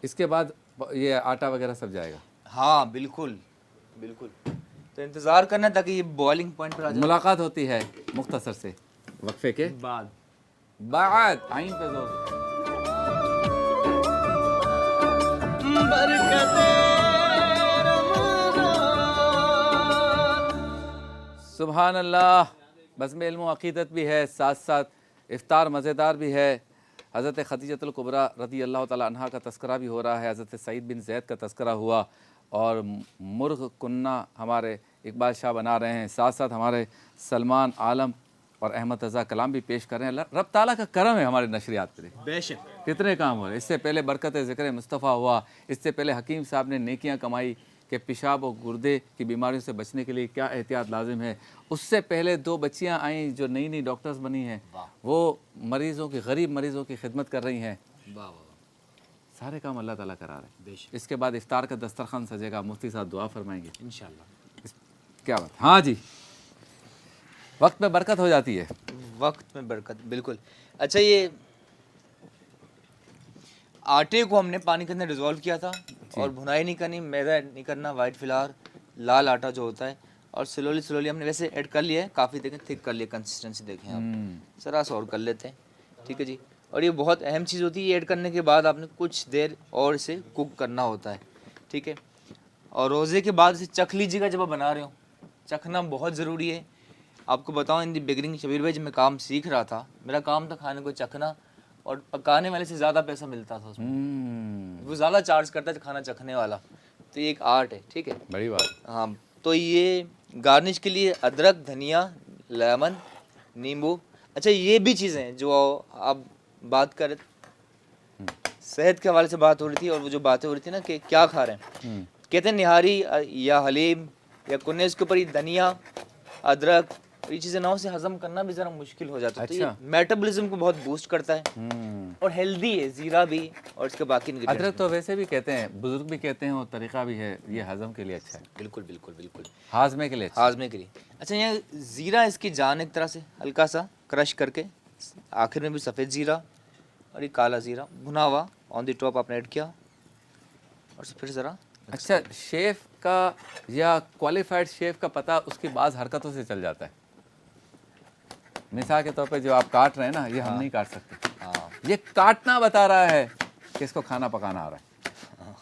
اس کے بعد یہ آٹا وغیرہ سب جائے گا. ہاں بالکل بالکل. تو انتظار کرنا تاکہ یہ بوائلنگ پوائنٹ پر آ جائے. ملاقات ہوتی ہے مختصر سے وقفے کے بعد آئین پہ زور. سبحان اللہ. بزم علم و عقیدت بھی ہے، ساتھ ساتھ افطار مزیدار بھی ہے. حضرت خدیجۃ الکبریٰ رضی اللہ تعالی عنہا کا تذکرہ بھی ہو رہا ہے، حضرت سعید بن زید کا تذکرہ ہوا، اور مرغ کنہ ہمارے اقبال شاہ بنا رہے ہیں، ساتھ ساتھ ہمارے سلمان عالم اور احمد رضا کلام بھی پیش کر رہے ہیں. رب تعالیٰ کا کرم ہے ہمارے نشریات پہ. بے شک کتنے کام ہو رہے. اس سے پہلے برکت ذکر مصطفیٰ ہوا، اس سے پہلے حکیم صاحب نے نیکیاں کمائی کہ پیشاب اور گردے کی بیماریوں سے بچنے کے لیے کیا احتیاط لازم ہے. اس سے پہلے 2 بچیاں آئیں جو نئی نئی ڈاکٹرز بنی ہیں، وہ مریضوں کی، غریب مریضوں کی خدمت کر رہی ہیں. سارے کام اللہ تعالیٰ کرا رہے ہیں. اس کے بعد افطار کا دسترخوان سجے گا، مفتی صاحب دعا فرمائیں گے انشاءاللہ. کیا بات. ہاں جی، وقت میں برکت ہو جاتی ہے. وقت میں برکت بالکل. اچھا، یہ آٹے کو ہم نے پانی کے اندر ڈیزولو کیا تھا اور بھنائی نہیں کرنی، میدا نہیں کرنا، وائٹ فلار لال آٹا جو ہوتا ہے، اور سلولی ہم نے ویسے ایڈ کر لیا ہے. کافی دیکھیں تھک کر لیا، کنسسٹنسی دیکھیں آپ، ذرا سا اور کر لیتے ہیں. ٹھیک ہے جی. اور یہ بہت اہم چیز ہوتی ہے، یہ ایڈ کرنے کے بعد آپ نے کچھ دیر اور اسے کوک کرنا ہوتا ہے. ٹھیک ہے. اور روزے کے بعد اسے چکھ لیجیے گا. جب آپ بنا رہے ہو چکھنا بہت ضروری ہے. آپ کو بتاؤں ان دی بگننگ شبیر بھائی، جب میں کام سیکھ رہا تھا، میرا کام تھا کھانے کو چکھنا، اور پکانے والے سے زیادہ پیسہ ملتا تھا اس میں. وہ زیادہ چارج کرتا ہے کھانا چکھنے والا. تو یہ ایک آرٹ ہے. ٹھیک ہے، بڑی بات. ہاں. تو یہ گارنش کے لیے ادرک، دھنیا، لیمن، نیمبو. اچھا، یہ بھی چیزیں ہیں جو آپ بات کر صحت کے حوالے سے بات ہو رہی تھی، اور وہ جو باتیں ہو رہی تھی نا کہ کیا کھا رہے ہیں، کہتے ہیں نہاری یا حلیم یا کنّے، اس کے اوپر یہ دھنیا، ادرک، یہ چیزیں نہ ہو سے ہضم کرنا بھی ذرا مشکل ہو جاتا ہے. تو یہ میٹابولزم کو بہت بوسٹ کرتا ہے اور ہیلدی ہے. زیرہ بھی اور اس کے باقی ادرک تو ویسے بھی کہتے ہیں، بزرگ بھی کہتے ہیں، اور طریقہ بھی ہے، یہ ہضم کے لیے اچھا ہے. بالکل بالکل بالکل. ہاضمے کے لیے ہاضمے کے لیے. اچھا، یہ زیرہ اس کی جان ایک طرح سے ہلکا سا کرش کر کے، آخر میں بھی سفید زیرہ اور یہ کالا زیرہ بھنا ہوا آن دی ٹاپ آپ نے ایڈ کیا، اور پھر ذرا. اچھا، شیف کا یا کوالیفائڈ شیف کا پتہ اس کی بعض حرکتوں سے چل جاتا ہے. مثال کے طور پہ جو آپ کاٹ رہے ہیں نا، یہ ہم نہیں کاٹ سکتے. یہ کاٹنا بتا رہا ہے کہ اس کو کھانا پکانا آ رہا ہے.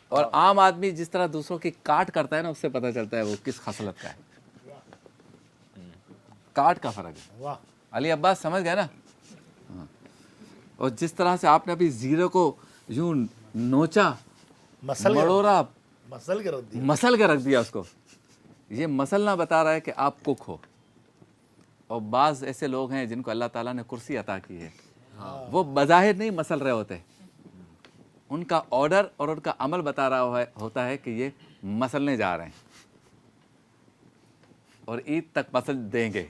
اور عام آدمی جس طرح دوسروں کی کاٹ کرتا ہے نا، اس سے پتہ چلتا ہے وہ کس خصلت کا ہے. کاٹ کا فرق ہے. علی عباس سمجھ گئے نا. اور جس طرح سے آپ نے ابھی زیرے کو یوں نوچا، مڑوڑا، مسل کے رکھ دیا اس کو، یہ مسلنا بتا رہا ہے کہ آپ کک ہو. اور بعض ایسے لوگ ہیں جن کو اللہ تعالیٰ نے کرسی عطا کی ہے، وہ بظاہر نہیں مسل رہے ہوتے، ان کا آرڈر اور ان کا عمل بتا رہا ہوتا ہے کہ یہ مسلنے جا رہے ہیں اور عید تک مسل دیں گے،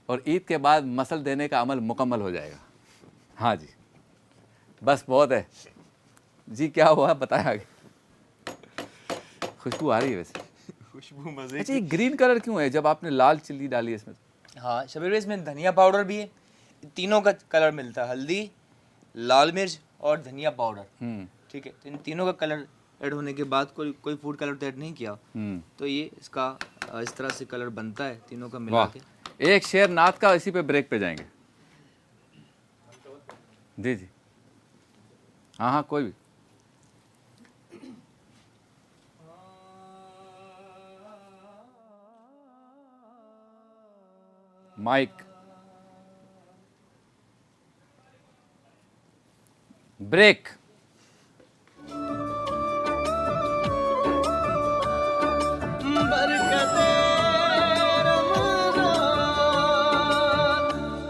اور عید کے بعد مسل دینے کا عمل مکمل ہو جائے گا. ہاں جی، بس بہت ہے جی. کیا ہوا بتایا آگے. خوشبو آ رہی ہے ویسے. خوشبو مزے. اچھا، یہ گرین کلر کیوں ہے جب آپ نے لال چلی ڈالی اس میں؟ ہاں شبیر بھائی، اس میں دھنیا پاؤڈر بھی ہے، تینوں کا کلر ملتا ہے، ہلدی، لال مرچ اور دھنیا پاؤڈر. ٹھیک ہے. تو ان تینوں کا کلر ایڈ ہونے کے بعد کوئی فوڈ کلر تو ایڈ نہیں کیا، تو یہ اس کا اس طرح سے کلر بنتا ہے تینوں کا ملا کے. ایک شعر نعت کا، اسی پہ بریک پہ جائیں گے. جی جی، ہاں ہاں، کوئی بھی. Mic break.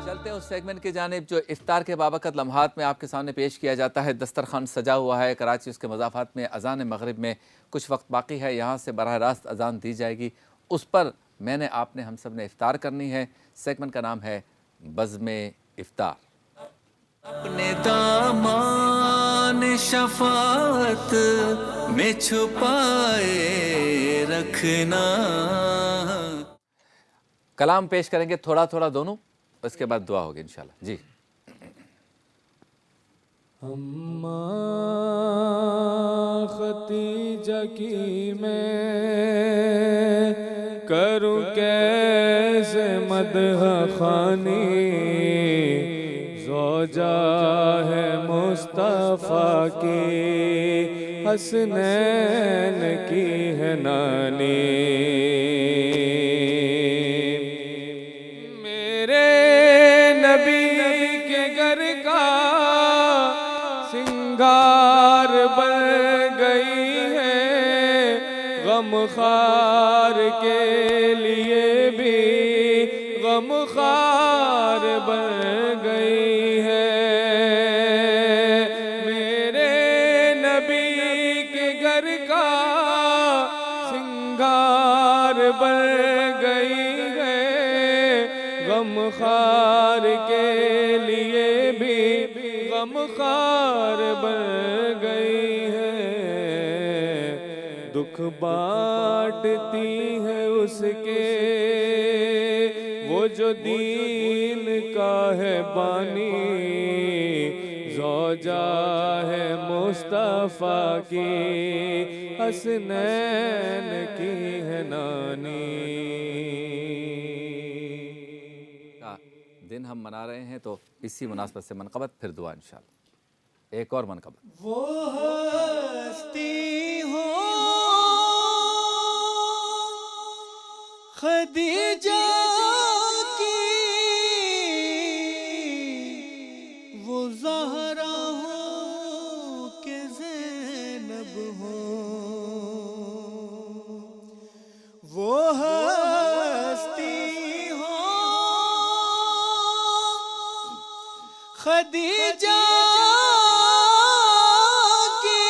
چلتے اس سیگمنٹ کی جانب جو افطار کے بابرکت لمحات میں آپ کے سامنے پیش کیا جاتا ہے. دسترخوان سجا ہوا ہے کراچی، اس کے مضافات میں اذان مغرب میں کچھ وقت باقی ہے، یہاں سے براہ راست اذان دی جائے گی. اس پر میں نے، آپ نے، ہم سب نے افطار کرنی ہے. سیگمنٹ کا نام ہے بزم افطار. اپنے دامان شفاعت میں چھپائے رکھنا. کلام پیش کریں گے تھوڑا تھوڑا دونوں، اس کے بعد دعا ہوگی انشاءاللہ. جی. اماں ختیجہ کی میں کروں کیسے مدح خوانی، زوجہ ہے مصطفیٰ کی، حسنین کی ہے نانی۔ میرے نبی کے گھر کا سنگار بن گئی ہے، غم خار کے لیے بھی غم خار بن گئی ہے۔ میرے نبی کے گھر کا سنگار بن گئی ہے، غم خار کے لیے بھی غم خار بن گئی ہے۔ دکھ بانٹتی ہے اس کے وہ جو دین کا ہے بانی، زوجہ ہے مصطفیٰ کی، حسنین کی ہے نانی۔ کا دن ہم منا رہے ہیں تو اسی مناسبت سے منقبت، پھر دعا انشاءاللہ۔ ایک اور منقبت۔ وہ ہستی ہو خدیجہ کی، وہ زہرا ہو کہ زینب ہو، وہ ہستی ہو خدیجہ کی،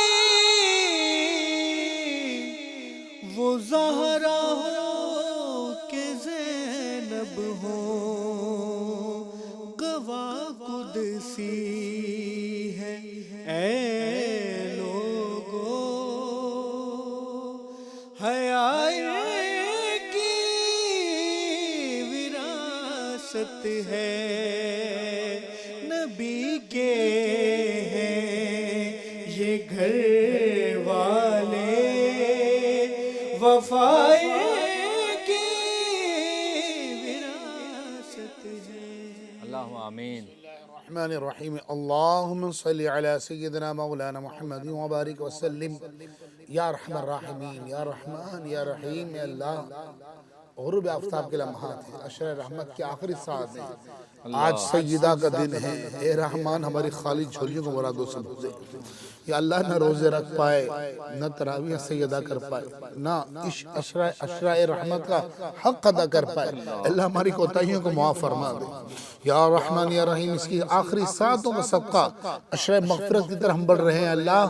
وہ زہرا ہو کہ زینب ہو، گواہ قدسی ہے اے لوگو، حیا کی وراثت ہے، نبی کے ہیں یہ گھر والے، وفا کی وراثت ہے۔ اللہم آمین۔ الرحمن الرحیم، اللہم صلی علی سیدنا مولانا محمد وبارک وسلم۔ یا ارحم الراحمین، یا رحمان یا رحیم، یا اللہ۔ غروب آفتاب کے لمحات ہیں، عشر رحمت کی آخری ساعت ہیں، آج سیدہ کا دن ہے۔ اے رحمان ہماری خالی جھولیوں کو مرادوں سے بھر دے۔ یا اللہ نہ روزے رکھ پائے، نہ تراویح سیدہ کر پائے، نہ عشرہ رحمت کا حق ادا کر پائے، اللہ ہماری کوتاہیوں کو معاف فرما دے۔ یا رحمان یا رحیم، اس کی آخری ساعتوں کا صدقہ عشرہ مغفرت کی طرح ہم بڑھ رہے ہیں، اللہ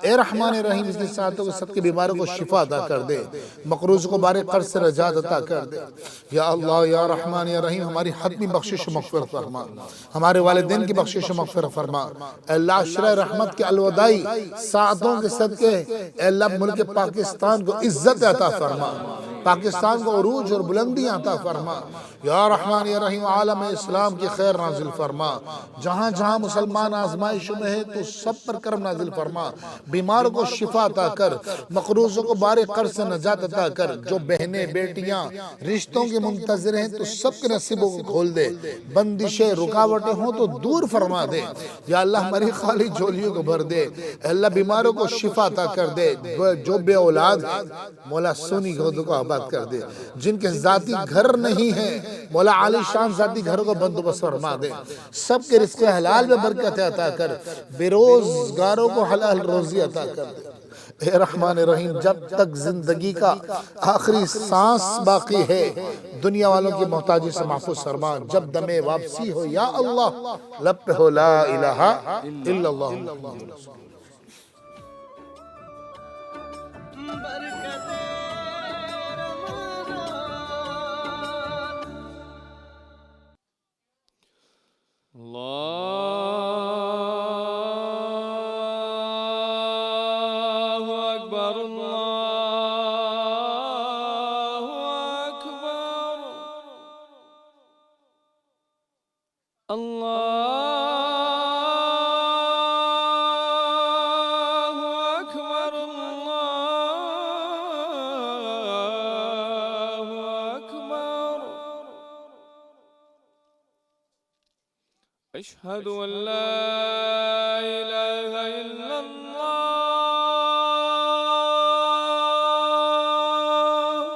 اے رحمان رحیم اس کی ساعتوں کے صدقے بیماروں کو شفا عطا کر دے، مقروض کو بارے قرض سے رجات عطا کر دے۔ یا اللہ یا رحمان یا رحیم ہماری حتمی بخشش و مغفرت فرما، ہمارے والدین کی بخشش و مغفرت فرما۔ اے اللہ عشرہ رحمت کے الوداعی ساعتوں کے صدقے اے اللہ ملک پاکستان کو عزت عطا فرما، پاکستان کو عروج اور بلندیاں عطا فرما۔ یا رحمان یا رحیم عالم اسلام کی خیر نازل فرما، جہاں جہاں مسلمان آزمائشوں میں ہے تو سب پر کرم نازل فرما، بیماروں کو شفا عطا کر، مقروضوں کو بارے قرض سے نجات عطا کر، جو بہنیں بیٹیاں رشتوں کے منتظر ہیں تو سب کے نصیبوں کو کھول دے، بندشیں رکاوٹیں ہوں تو دور فرما دے۔ یا اللہ ہماری خالی جھولیوں کو بھر دے، اے اللہ بیماروں کو شفا عطا کر دے، جو بے اولاد مولا سونی گودوں کو آباد کر دے، جن کے ذاتی گھر نہیں ہیں مولا عالی شان ذاتی گھروں کو بندوبست فرما دے، سب کے رزق حلال میں برکت عطا کر، بے روزگاروں کو حلال روزی عطا کر دے۔ اے رحمان رحیم جب تک زندگی کا آخری سانس باقی ہے دنیا والوں کی محتاجی سے محفوظ فرما، جب دم واپسی ہو یا اللہ لب پہ ہو لا الہ الا اللہ محمد رسول اللہ۔ اللہ اکبر اللہ اکبر، اللہ أشهد أن لا إله إلا الله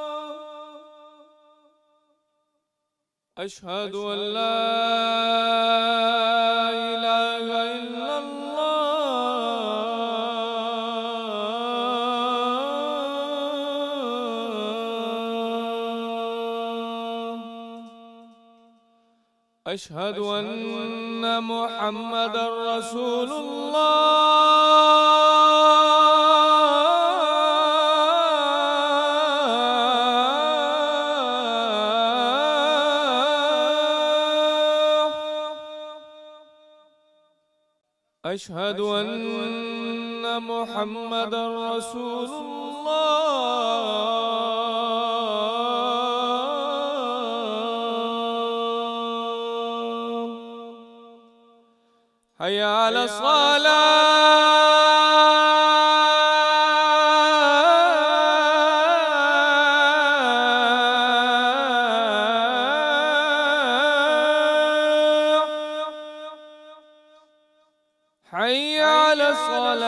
أشهد أن لا إله إلا الله أشهد أن محمدا رسول الله أشهد أن محمدا رسول الله حي على الصلاة حي على الصلاة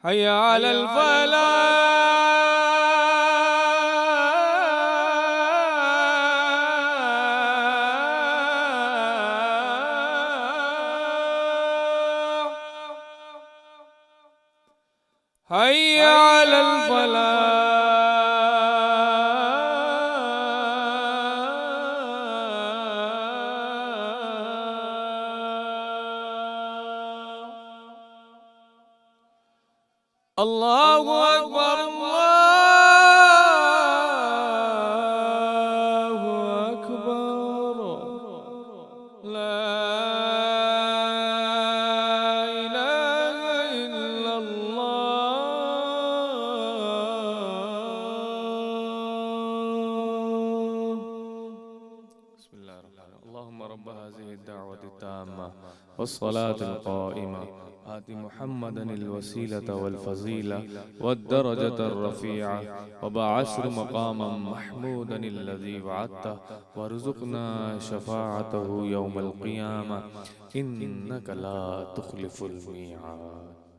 حي على الفلاح حي على الفلاح الله أكبر الله أكبر لا إله إلا الله بسم الله الرحمن الرحيم اللهم رب هذه الدعوة التامة والصلاة القائمة آت محمدا الوسيلة والفضيلة والدرجة الرفيعة وبعثه مقاما محمودا الذي وعدته وارزقنا شفاعته يوم القيامة إنك لا تخلف الميعاد.